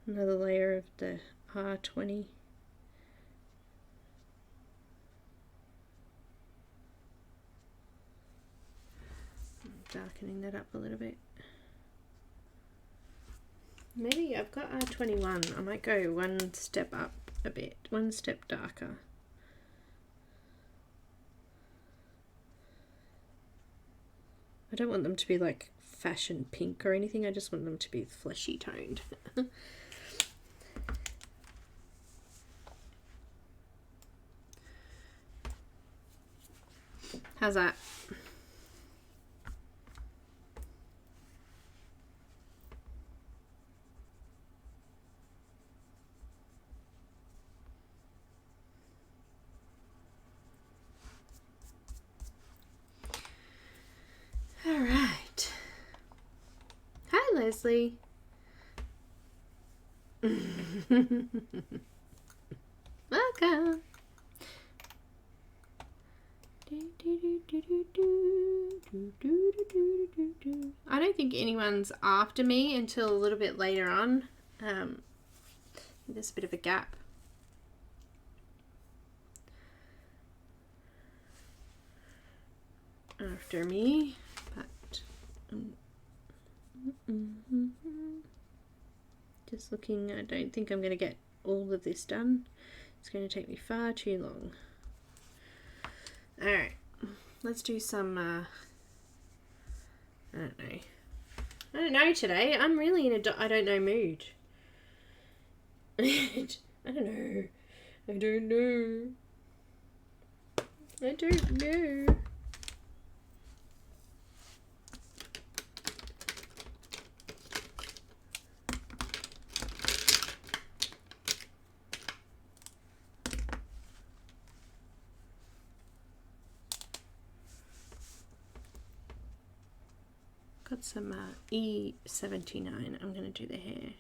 Another layer of the R20. Darkening that up a little bit. Maybe I've got R21. I might go one step up a bit, one step darker. I don't want them to be like fashion pink or anything. I just want them to be fleshy toned. How's that? All right. Hi, Leslie. Welcome. I don't think anyone's after me until a little bit later on. There's a bit of a gap. After me, but just looking, I don't think I'm going to get all of this done. It's going to take me far too long. Alright, let's do some, I don't know today. I'm really in a I don't know mood. I don't know. I don't know. I don't know. Got some E79. I'm going to do the hair.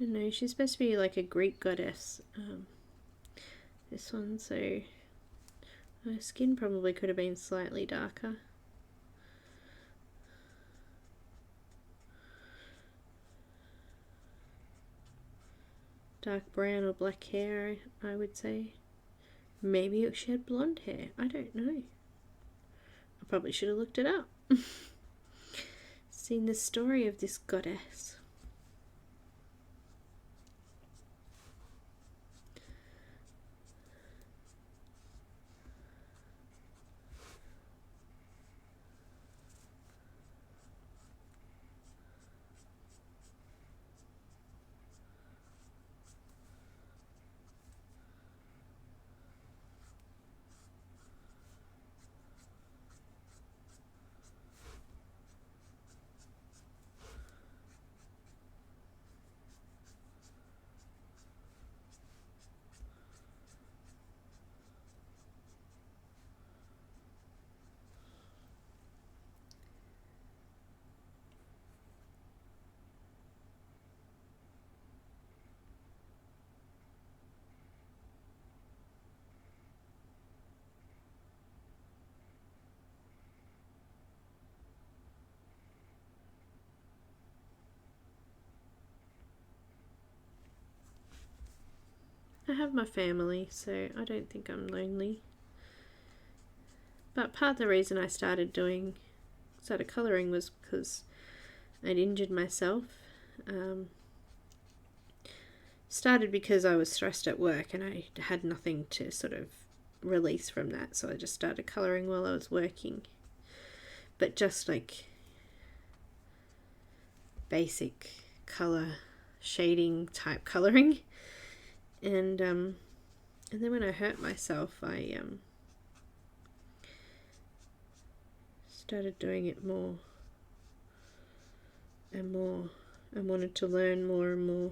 I don't know, she's supposed to be like a Greek goddess, this one, so her skin probably could have been slightly darker. Dark brown or black hair, I would say. Maybe she had blonde hair, I don't know. I probably should have looked it up. Seen the story of this goddess. I have my family, so I don't think I'm lonely. But part of the reason I started colouring was because I'd injured myself. Started because I was stressed at work and I had nothing to sort of release from that, so I just started colouring while I was working. But just like basic colour shading type colouring. And then when I hurt myself, I started doing it more and more. I wanted to learn more and more.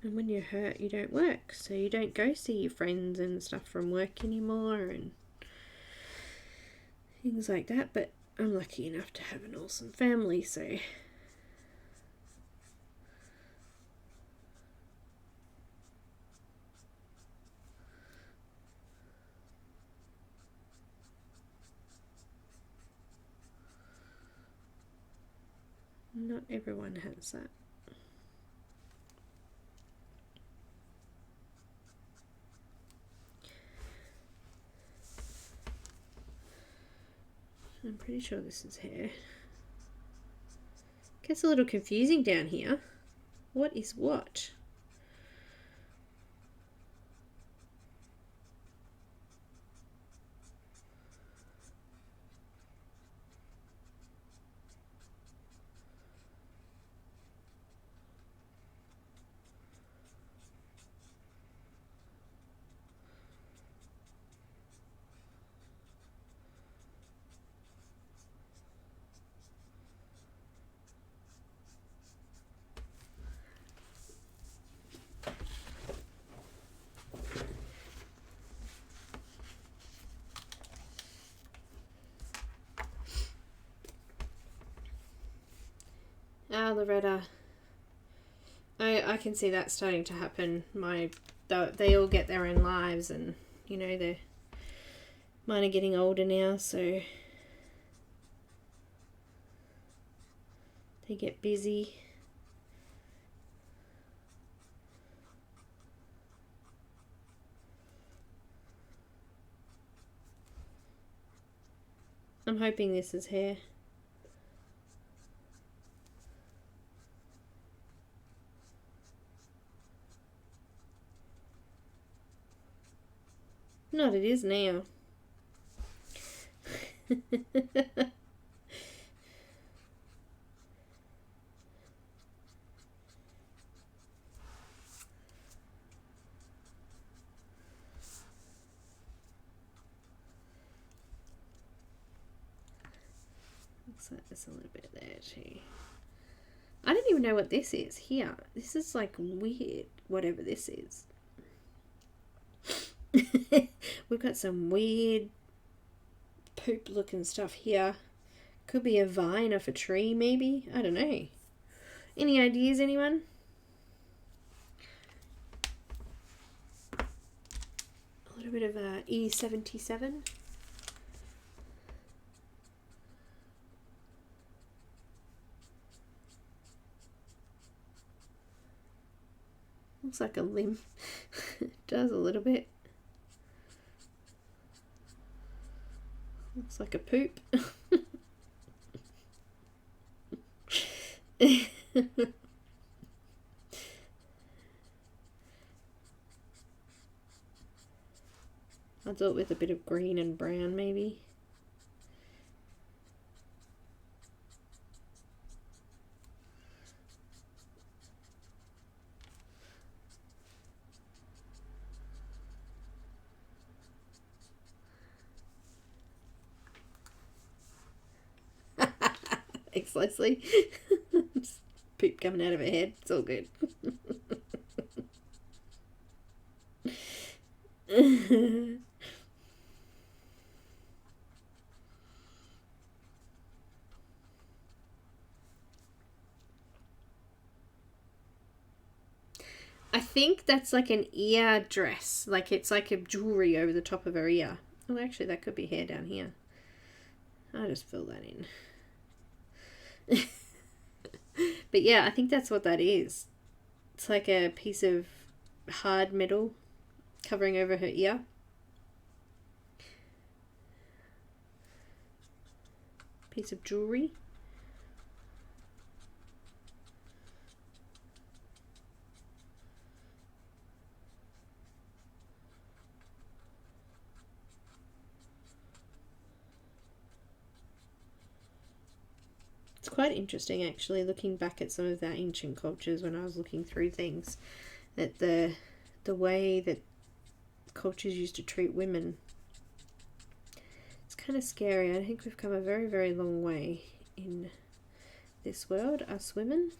And when you're hurt, you don't work, so you don't go see your friends and stuff from work anymore and things like that. But I'm lucky enough to have an awesome family, so not everyone has that. I'm pretty sure this is hair. Gets a little confusing down here. What is what? Ah, Loretta. I can see that starting to happen. They all get their own lives, and you know, mine are getting older now, so they get busy. I'm hoping this is hair. Not, it is now. Looks like there's a little bit there too. I don't even know what this is here. This is like weird, whatever this is. We've got some weird poop looking stuff here. Could be a vine off a tree maybe. I don't know. Any ideas, anyone? A little bit of E77. Looks like a limb. It does a little bit. Looks like a poop. I'll do it with a bit of green and brown maybe. Thanks, Leslie. Just poop coming out of her head. It's all good. I think that's like an ear dress. Like it's like a jewelry over the top of her ear. Oh, actually, that could be hair down here. I'll just fill that in. But yeah, I think that's what that is. It's like a piece of hard metal covering over her ear. Piece of jewelry. It's quite interesting actually, looking back at some of our ancient cultures when I was looking through things, that the way that cultures used to treat women, it's kind of scary. I think we've come a very, very long way in this world, us women.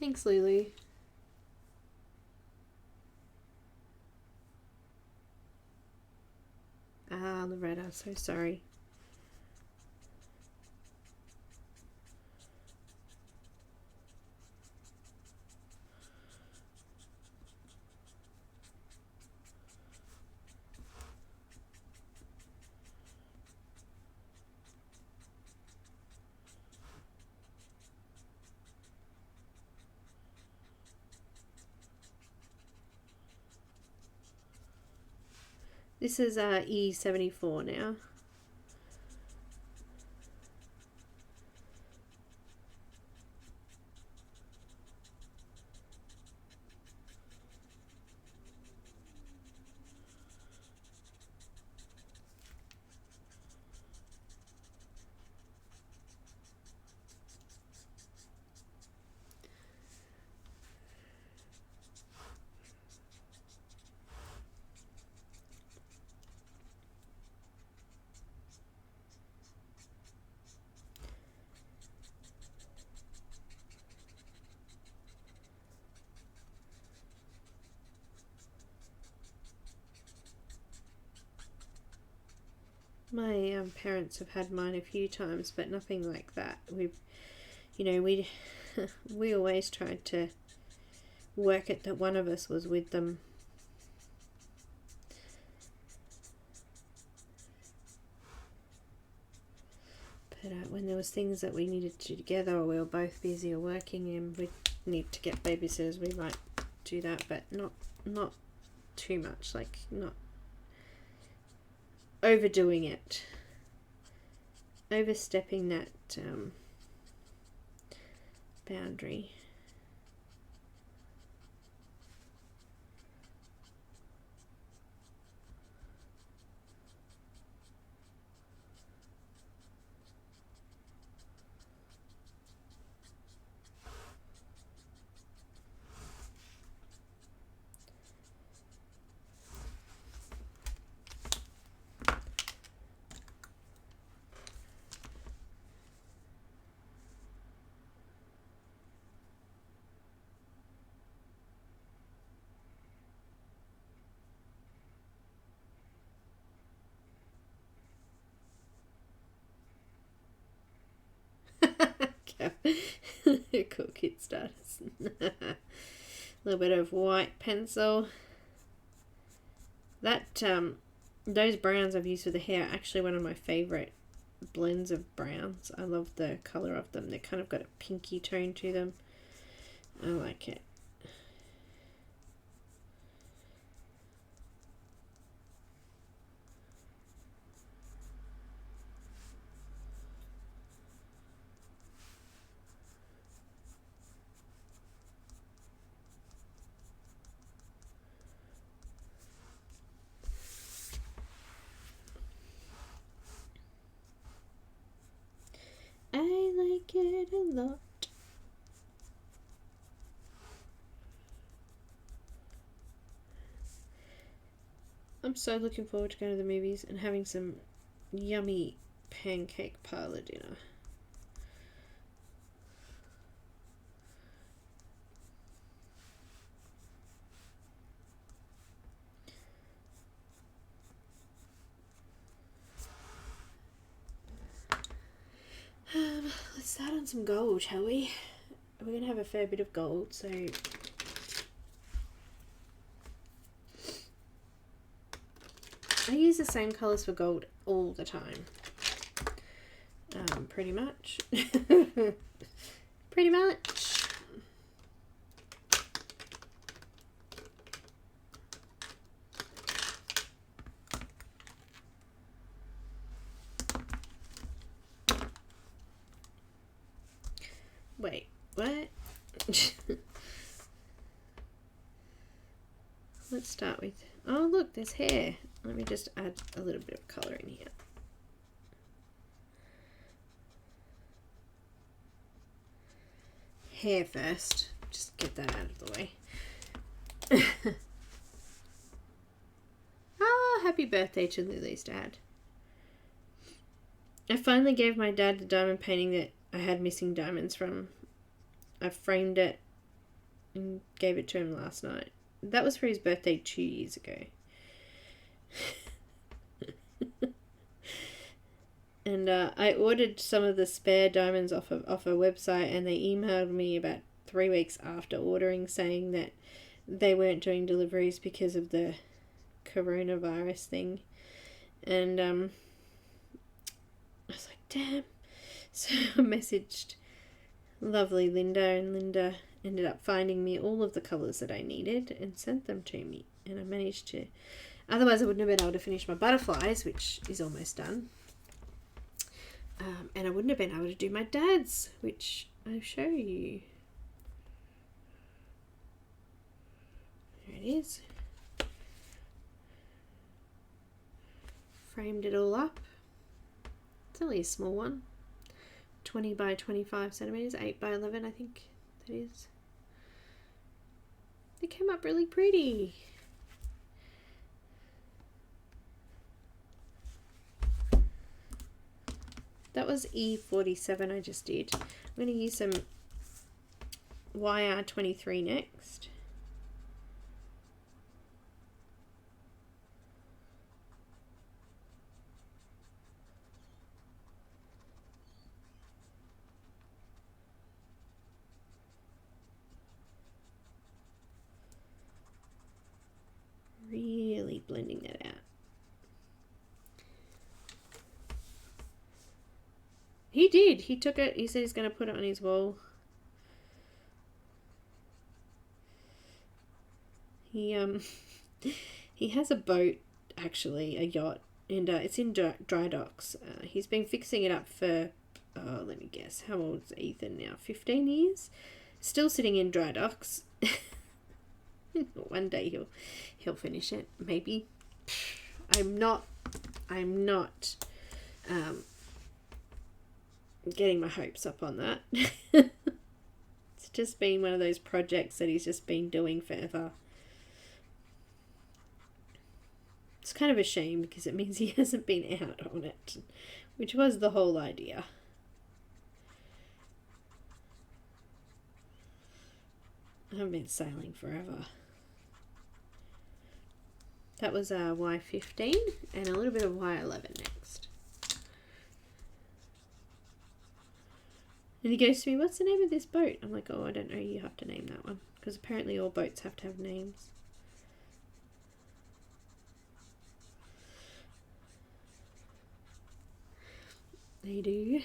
Thanks, Lulu. Ah, Loretta, so sorry. This is E74 now. My parents have had mine a few times, but nothing like that. We've, you know, we always tried to work it that one of us was with them. But when there was things that we needed to do together, or we were both busy or working and we need to get babysitters, we might do that, but not too much, like not overdoing it, overstepping that boundary. Cool kid starters. A little bit of white pencil. That those browns I've used for the hair are actually one of my favourite blends of browns. I love the colour of them. They've kind of got a pinky tone to them. I like it. I like it a lot. I'm so looking forward to going to the movies and having some yummy pancake parlour dinner. Let's start on some gold, shall we? We're going to have a fair bit of gold, so I use the same colours for gold all the time. Pretty much. Pretty much. Wait, what? Let's start with, oh look, there's hair. Let me just add a little bit of colour in here. Hair first, just get that out of the way. Ah, happy birthday to Lily's dad. I finally gave my dad the diamond painting that I had missing diamonds from. I framed it and gave it to him last night. That was for his birthday 2 years ago. And I ordered some of the spare diamonds off a website, and they emailed me about 3 weeks after ordering saying that they weren't doing deliveries because of the coronavirus thing. And I was like, damn. So I messaged lovely Linda, and Linda ended up finding me all of the colours that I needed and sent them to me. And I managed to, otherwise I wouldn't have been able to finish my butterflies, which is almost done. And I wouldn't have been able to do my dad's, which I'll show you. There it is. Framed it all up. It's only a small one. 20 by 25 centimeters, 8 by 11 I think that is. They came up really pretty. That was E47 I just did. I'm going to use some YR23 next. He did. He took it. He said he's going to put it on his wall. He he has a boat, actually, a yacht, and it's in dry docks. He's been fixing it up for, let me guess, how old is Ethan now? 15 years? Still sitting in dry docks. One day he'll finish it, maybe. I'm not getting my hopes up on that. It's just been one of those projects that he's just been doing forever. It's kind of a shame because it means he hasn't been out on it, which was the whole idea. I've been sailing forever. That was Y15 and a little bit of Y11 next. And he goes to me, what's the name of this boat? I'm like, oh, I don't know, you have to name that one. Because apparently all boats have to have names. They do.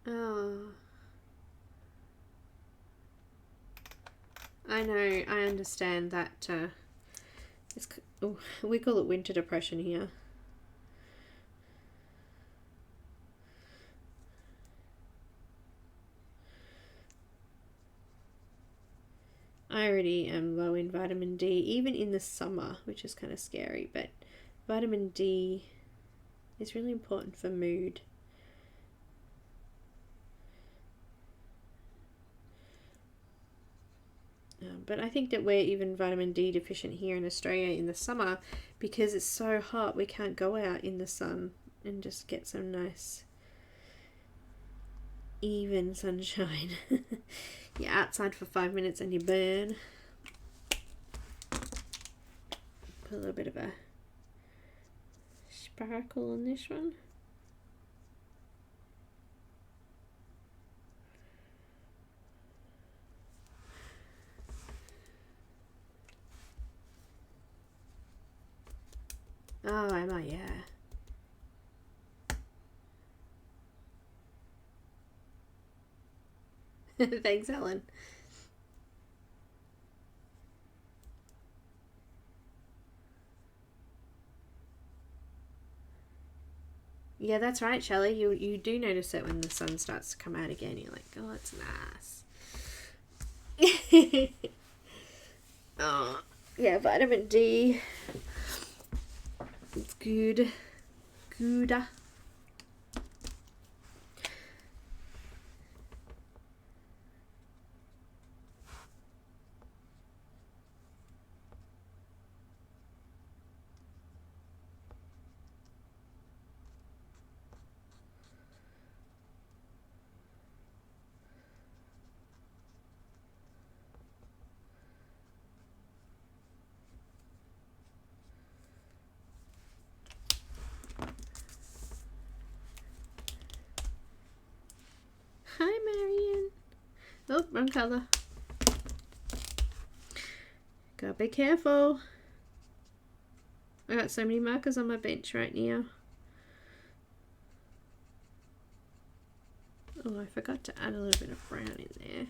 Oh. I know, I understand that. We call it winter depression here. I already am low in vitamin D, even in the summer, which is kind of scary, but vitamin D is really important for mood. But I think that we're even vitamin D deficient here in Australia in the summer because it's so hot we can't go out in the sun and just get some nice even sunshine. You're outside for 5 minutes and you burn. Put a little bit of a sparkle on this one. Oh, am I? Yeah. Thanks, Helen. Yeah, that's right, Shelley. You do notice it when the sun starts to come out again. You're like, oh, it's nice. Oh, yeah, vitamin D. It's good. Good. Hi, Marion. Oh, wrong colour. Gotta be careful. I got so many markers on my bench right now. Oh, I forgot to add a little bit of brown in there.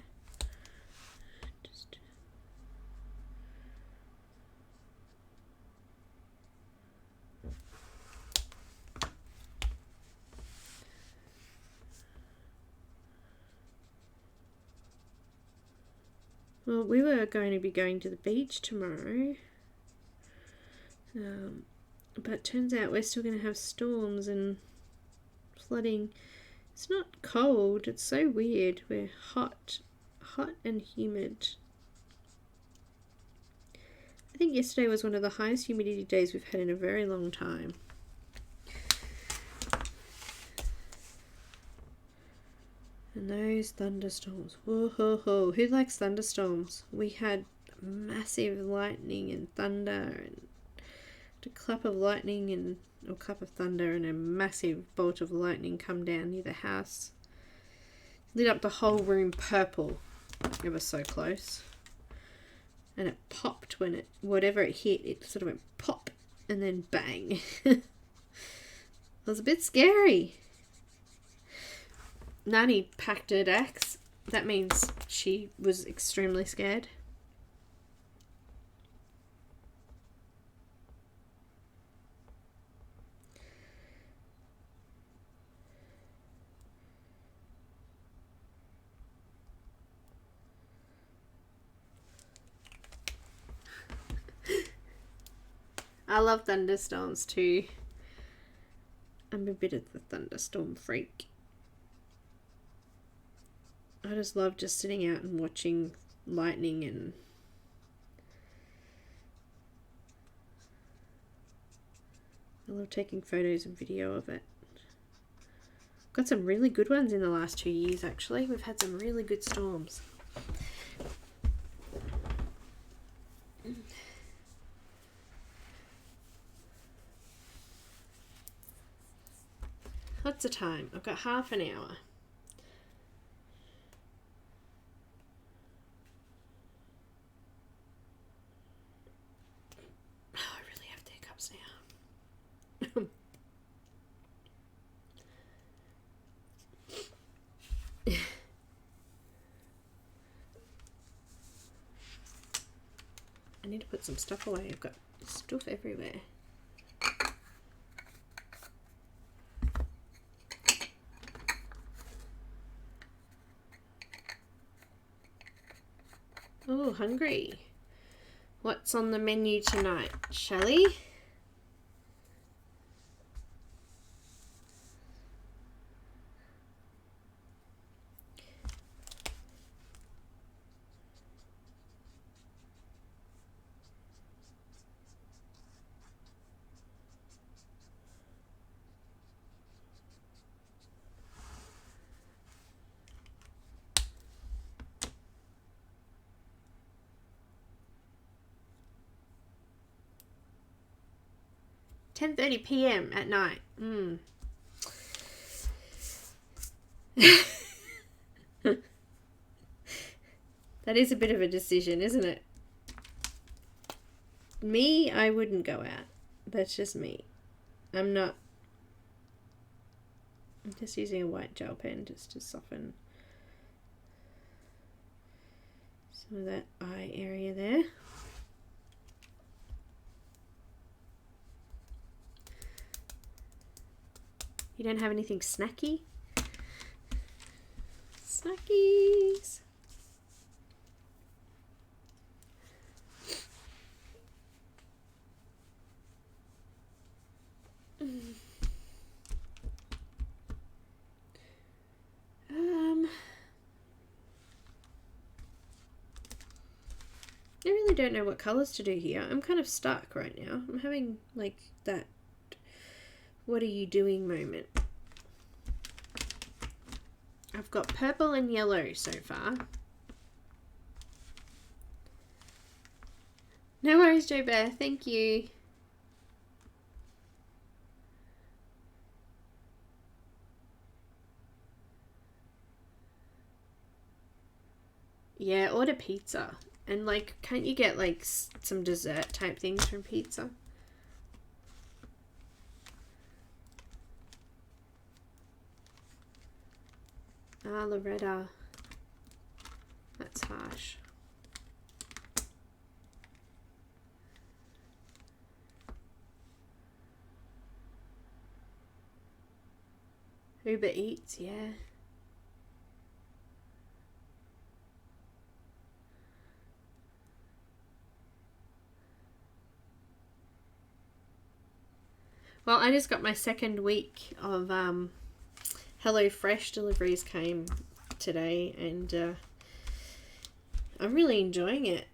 Well, we were going to be going to the beach tomorrow, but it turns out we're still going to have storms and flooding. It's not cold, it's so weird. We're hot and humid. I think yesterday was one of the highest humidity days we've had in a very long time. And those thunderstorms. Whoa, ho, ho. Who likes thunderstorms? We had massive lightning and thunder and a clap of lightning and or clap of thunder and a massive bolt of lightning come down near the house. Lit up the whole room purple. It was so close. And it popped when whatever it hit, it sort of went pop and then bang. It was a bit scary. Nani packed her axe. That means she was extremely scared. I love thunderstorms too. I'm a bit of the thunderstorm freak. I just love just sitting out and watching lightning, and I love taking photos and video of it. Got some really good ones in the last 2 years actually. We've had some really good storms. What's the time? I've got half an hour. Oh, I really have the hiccups now. I need to put some stuff away. I've got stuff everywhere. Oh, hungry. What's on the menu tonight, Shelley? $10:30 p.m. at night. That is a bit of a decision, isn't it? Me, I wouldn't go out. That's just me. I'm just using a white gel pen just to soften some of that eye area there. You don't have anything snacky? Snackies! I really don't know what colours to do here. I'm kind of stuck right now. I'm having like that what are you doing moment. I've got purple and yellow so far. No worries, Joe Bear. Thank you. Yeah, order pizza. And like, can't you get like some dessert type things from pizza? Ah, Loretta. That's harsh. Uber Eats, yeah. Well, I just got my second week of HelloFresh deliveries came today, and I'm really enjoying it.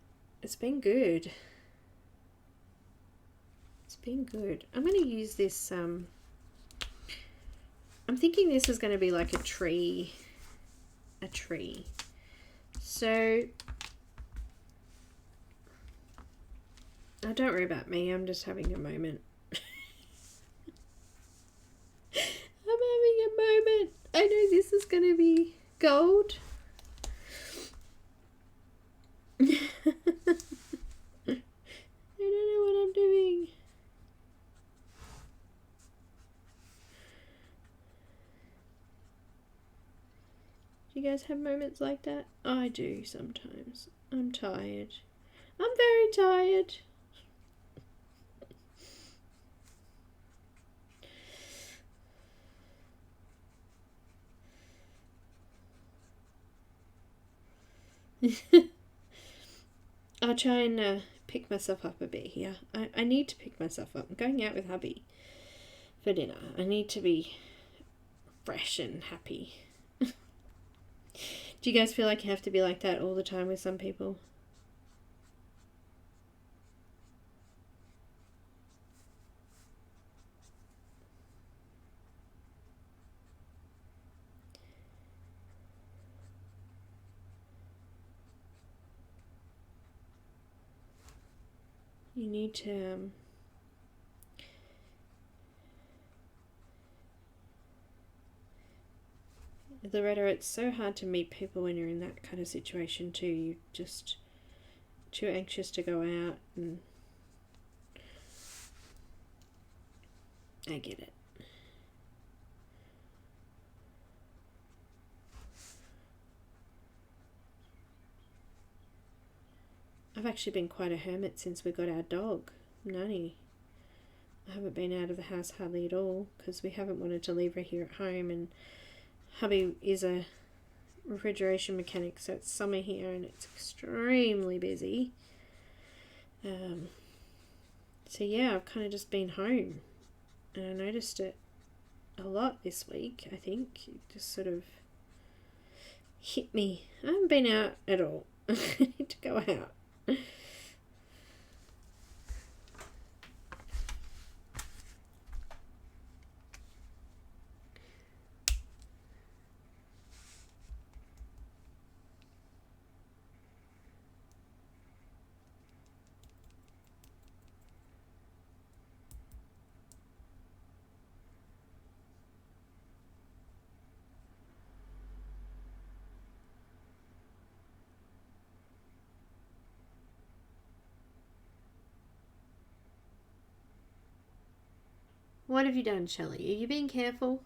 It's been good. It's been good. I'm going to use this, I'm thinking this is going to be like a tree tree. So, oh, don't worry about me. I'm just having a moment. I'm having a moment. I know this is going to be gold. I don't know what I'm doing. Do you guys have moments like that? I do sometimes. I'm tired. I'm very tired. I'll try and pick myself up a bit here. I need to pick myself up. I'm going out with hubby for dinner. I need to be fresh and happy. Do you guys feel like you have to be like that all the time with some people? You need to Loretta, it's so hard to meet people when you're in that kind of situation too. You're just too anxious to go out, and I get it. I've actually been quite a hermit since we got our dog, Nani. I haven't been out of the house hardly at all because we haven't wanted to leave her here at home, and hubby is a refrigeration mechanic, so it's summer here and it's extremely busy. So yeah, I've kind of just been home, and I noticed it a lot this week. I think it just sort of hit me. I haven't been out at all. I need to go out. What have you done, Shelley? Are you being careful?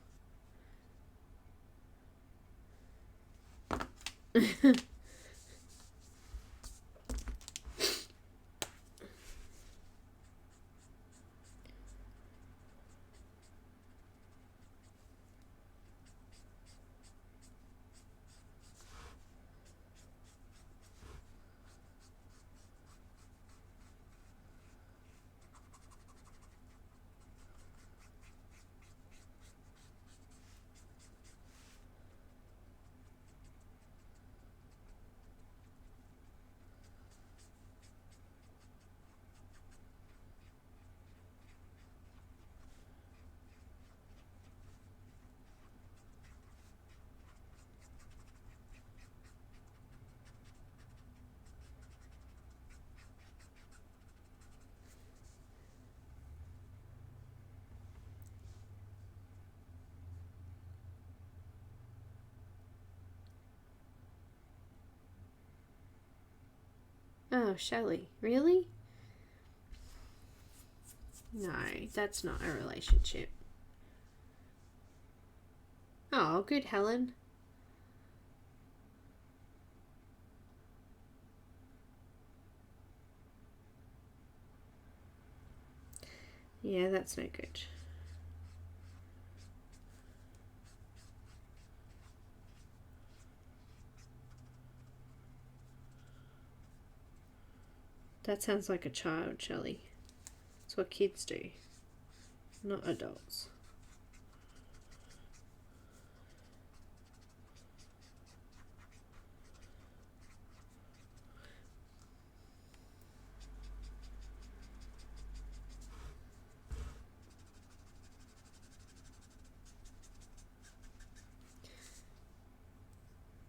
Oh, Shelley, really? No, that's not a relationship. Oh, good, Helen. Yeah, that's no good. That sounds like a child, Shelley. It's what kids do, not adults.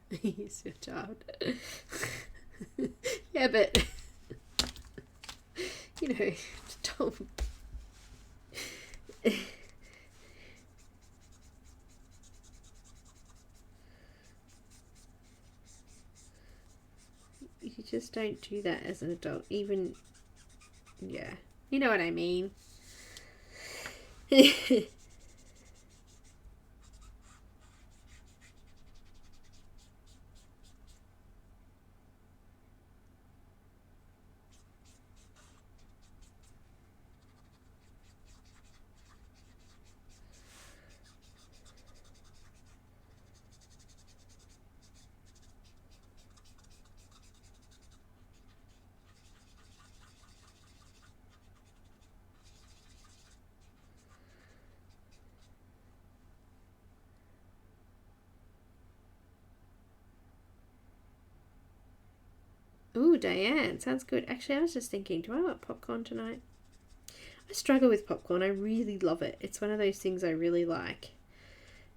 He's your child. Yeah, but you know, don't. You just don't do that as an adult. Even, yeah, you know what I mean. Ooh, Diane, sounds good. Actually, I was just thinking, do I want popcorn tonight? I struggle with popcorn. I really love it. It's one of those things I really like.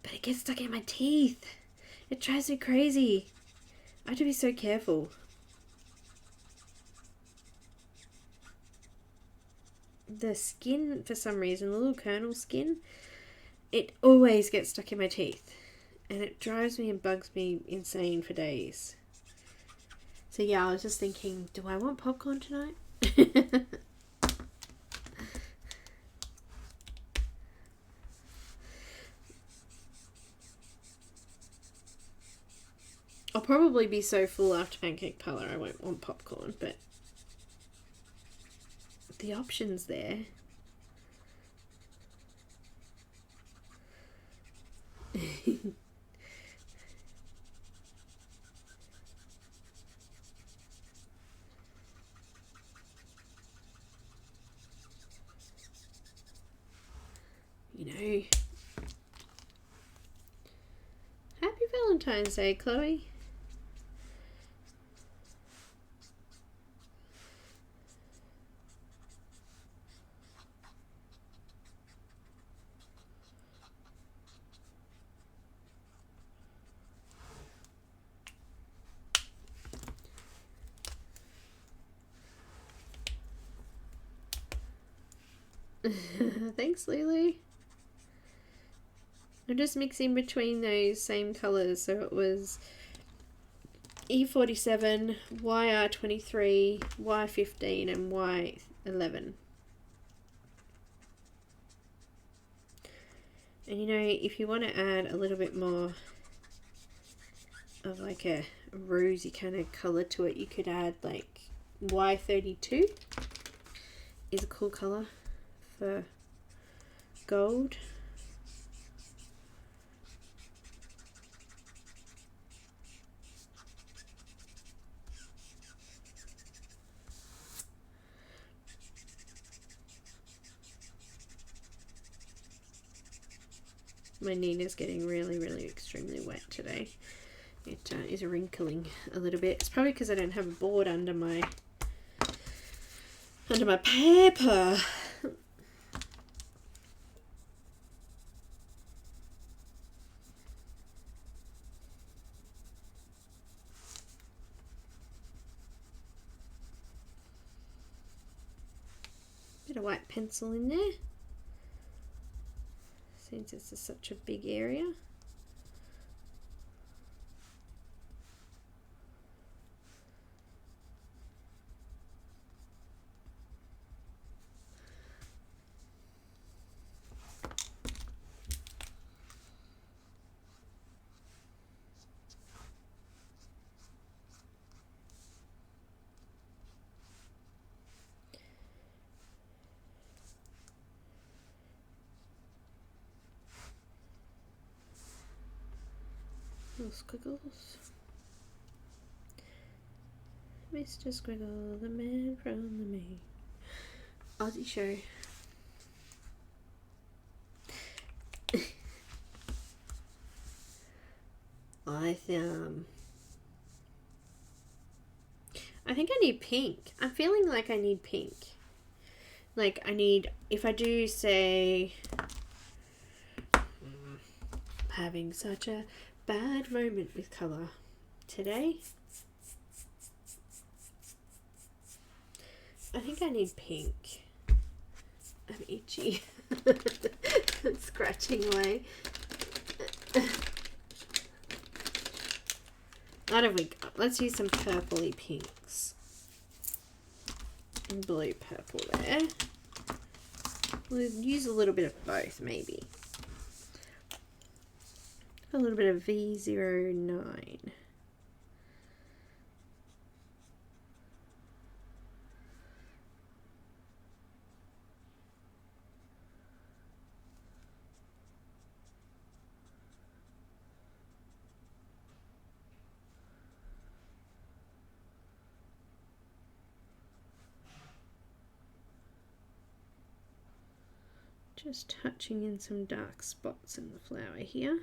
But it gets stuck in my teeth. It drives me crazy. I have to be so careful. The skin, for some reason, the little kernel skin, it always gets stuck in my teeth. And it drives me and bugs me insane for days. So yeah, I was just thinking, do I want popcorn tonight? I'll probably be so full after pancake parlor I won't want popcorn, but the option's there. You know. Happy Valentine's Day, Chloe. Thanks, Lily. I'm just mixing between those same colours. So it was E47, YR23, Y15 and Y11. And you know, if you want to add a little bit more of like a rosy kind of colour to it, you could add like Y32 is a cool colour for gold. My Neenah's getting really extremely wet today. It is wrinkling a little bit. It's probably because I don't have a board under my paper. Bit of white pencil in there. Since this is such a big area. Little squiggles. Mr. Squiggle, the man from the main Aussie show. I think I need pink. I'm feeling like I need pink. Like I need, if I do say, having such a bad moment with colour. today. I think I need pink. I'm itchy. Scratching away. What have we got? Let's use some purpley pinks. And blue purple there. We'll use a little bit of both, maybe. A little bit of V09. Just touching in some dark spots in the flower here.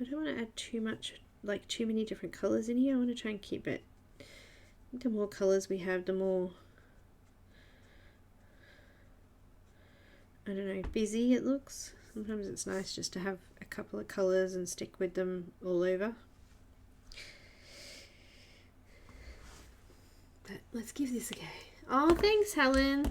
I don't want to add too much, like too many different colours in here. I want to try and keep it. I think the more colours we have, the more, I don't know, busy it looks. Sometimes it's nice just to have a couple of colours and stick with them all over. But let's give this a go. Oh, thanks, Helen.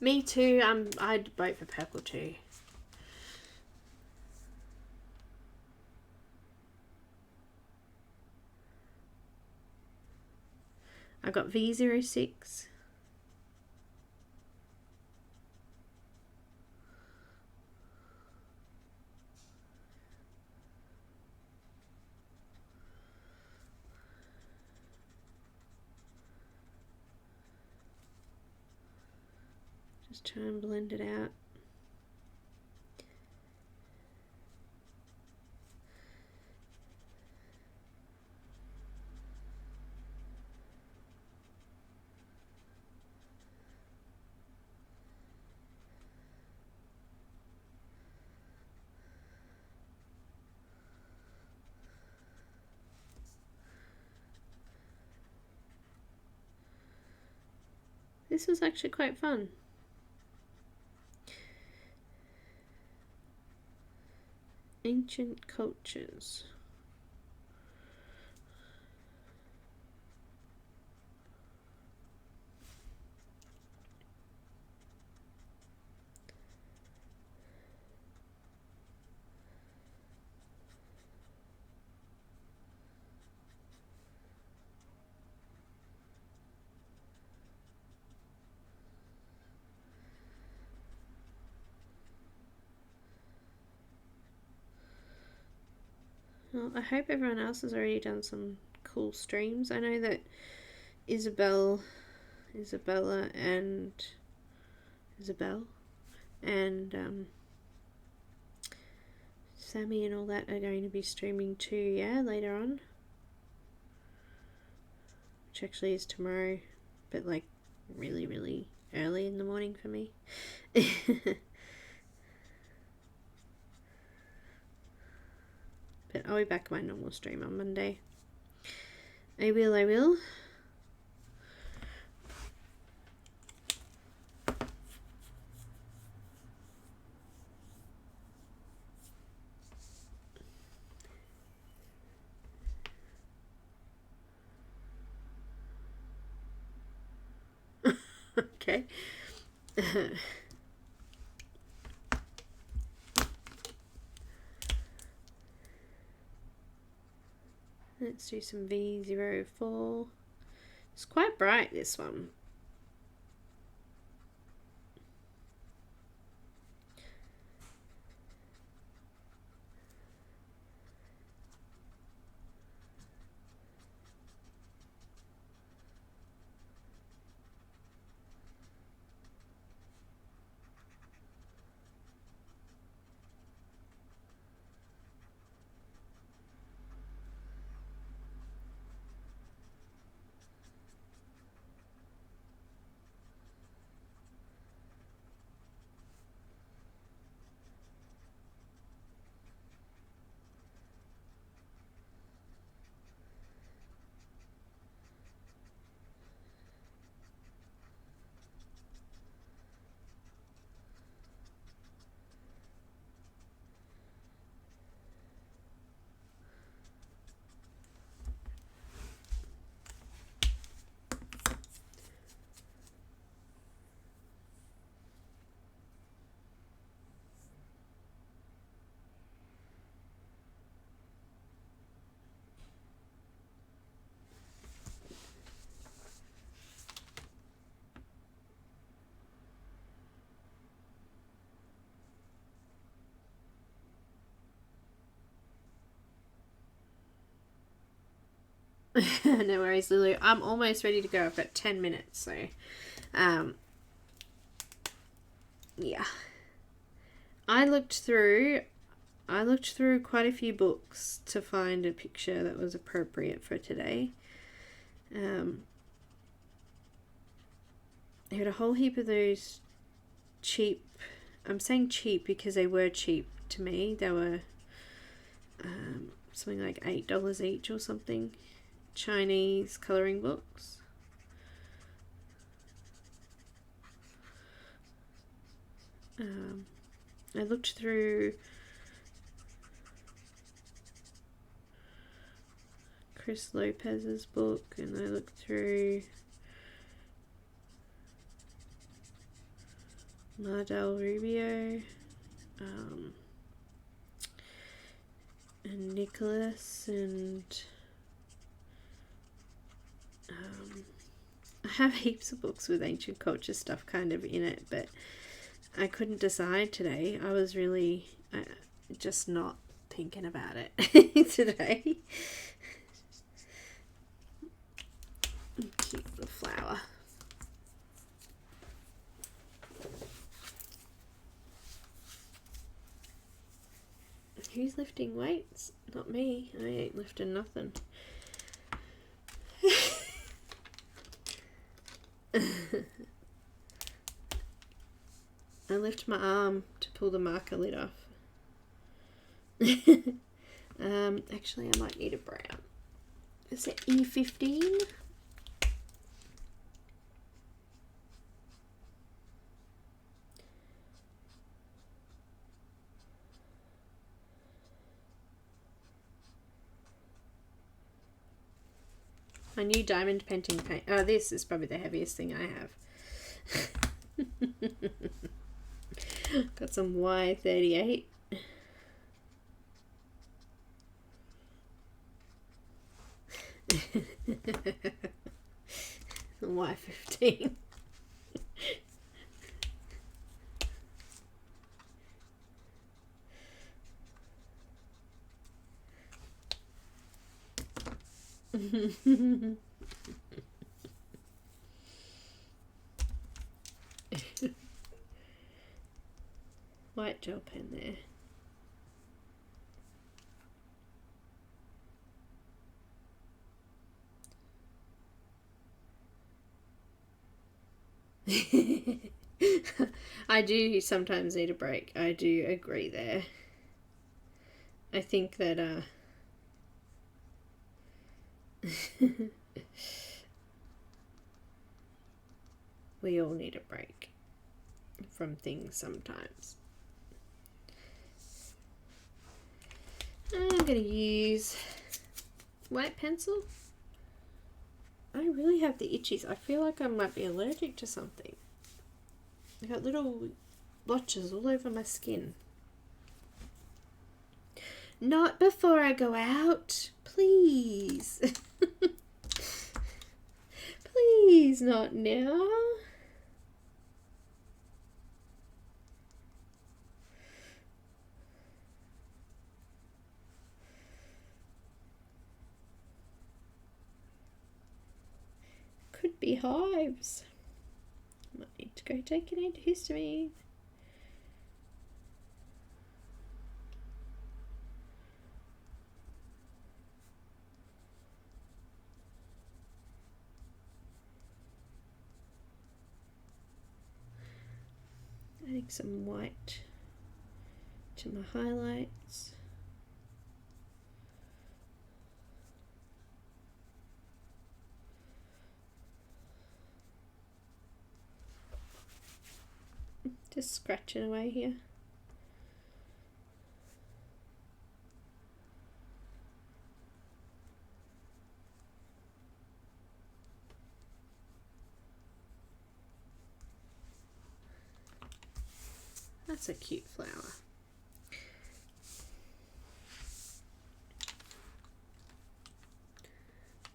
Me too. I'd vote for purple too. I've got V06. Just try and blend it out. This was actually quite fun. Ancient cultures. Well, I hope everyone else has already done some cool streams. I know that Isabella and Sammy and all that are going to be streaming too, yeah, later on. Which actually is tomorrow, but like really, really early in the morning for me. But I'll be back on my normal stream on Monday. I will. Okay. Let's do some V04. It's quite bright, this one. No worries, Lulu. I'm almost ready to go. I've got 10 minutes, so yeah. I looked through quite a few books to find a picture that was appropriate for today. I had a whole heap of those cheap, I'm saying cheap because they were cheap to me. They were something like $8 each or something. Chinese colouring books. I looked through Chris Lopez's book, and I looked through Mardel Rubio, and Nicolas, and I have heaps of books with ancient culture stuff kind of in it, but I couldn't decide today. I was really just not thinking about it today. Cute little flower. Who's lifting weights? Not me. I ain't lifting nothing. I lift my arm to pull the marker lid off. Actually, I might need a brown. Is it E15? My new diamond painting paint. Oh, this is probably the heaviest thing I have. Got some Y38. Y15. White gel pen there. I do sometimes need a break. I do agree there. I think that we all need a break from things sometimes. I'm going to use white pencil. I really have the itchies. I feel like I might be allergic to something. I got little blotches all over my skin. Not before I go out, please. Please, not now. Could be hives. Might need to go take an antihistamine. Adding some white to my highlights. Just scratching away here. That's a cute flower.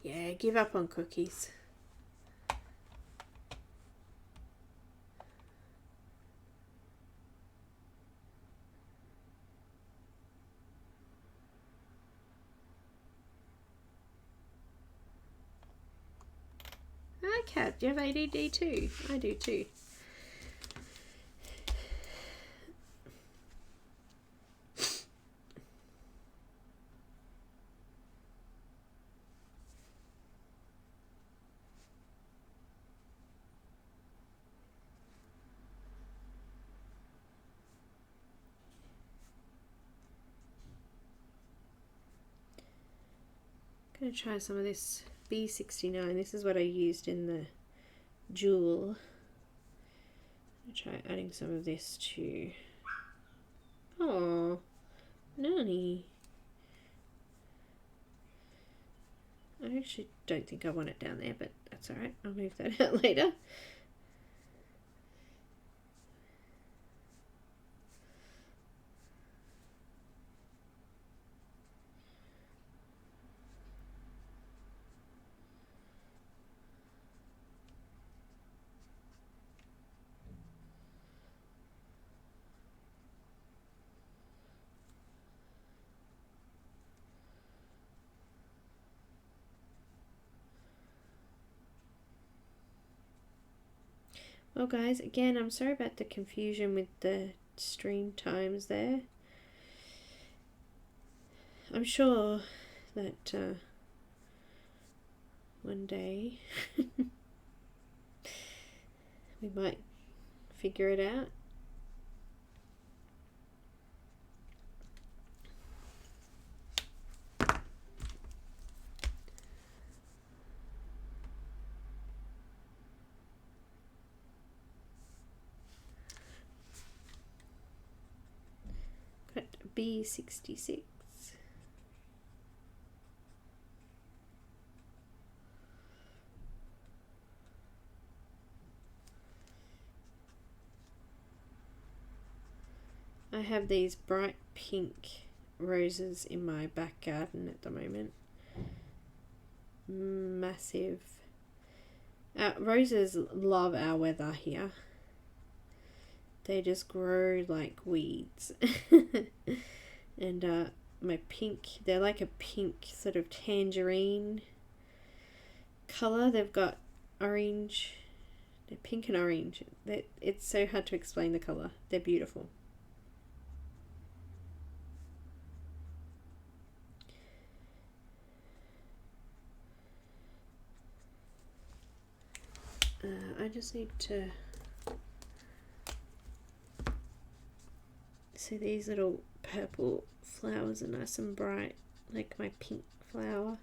Yeah, give up on cookies. Hi Kat, do you have ADD too? I do too. I'm going to try some of this B69. This is what I used in the jewel. I'll try adding some of this to... Oh, Nani. I actually don't think I want it down there, but that's alright. I'll move that out later. Well guys, again, I'm sorry about the confusion with the stream times there. I'm sure that one day we might figure it out. Got B66. I have these bright pink roses in my back garden at the moment. Massive. Roses love our weather here. They just grow like weeds. And my pink, they're like a pink sort of tangerine colour. They've got orange. They're pink and orange. It's so hard to explain the colour. They're beautiful. I just need to see these little purple flowers are nice and bright, like my pink flower.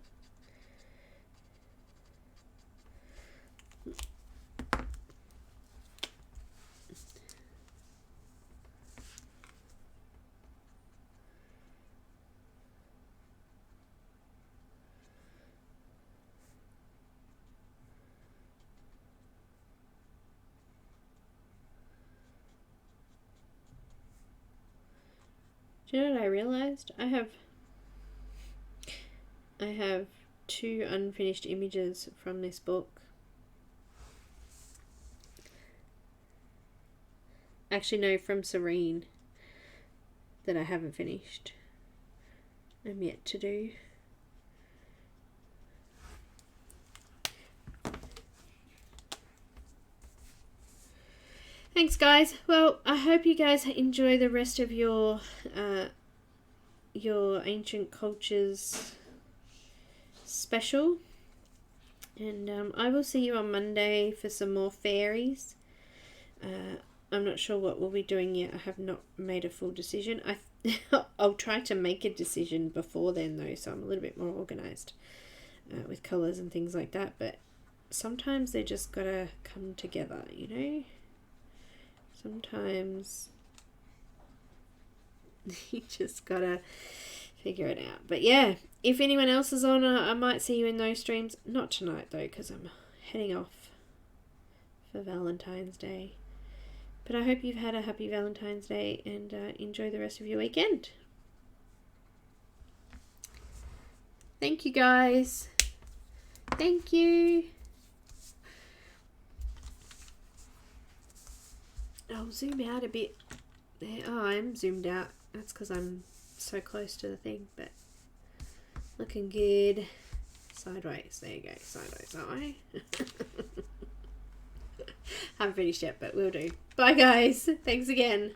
Do you know what I realized? I have 2 unfinished images from this book. Actually, no, from Serene that I haven't finished. I'm yet to do. Thanks guys. Well, I hope you guys enjoy the rest of your ancient cultures special, and I will see you on Monday for some more fairies. I'm not sure what we'll be doing yet. I have not made a full decision. I'll try to make a decision before then though, so I'm a little bit more organized with colors and things like that, but sometimes they just gotta come together, you know. Sometimes you just gotta figure it out. But yeah, if anyone else is on, I might see you in those streams. Not tonight though, because I'm heading off for Valentine's Day. But I hope you've had a happy Valentine's Day and enjoy the rest of your weekend. Thank you guys. Thank you. I'll zoom out a bit there. Oh, I'm zoomed out. That's because I'm so close to the thing, but looking good. Sideways. There you go. Sideways that way. Haven't finished yet, but we'll do. Bye, guys. Thanks again.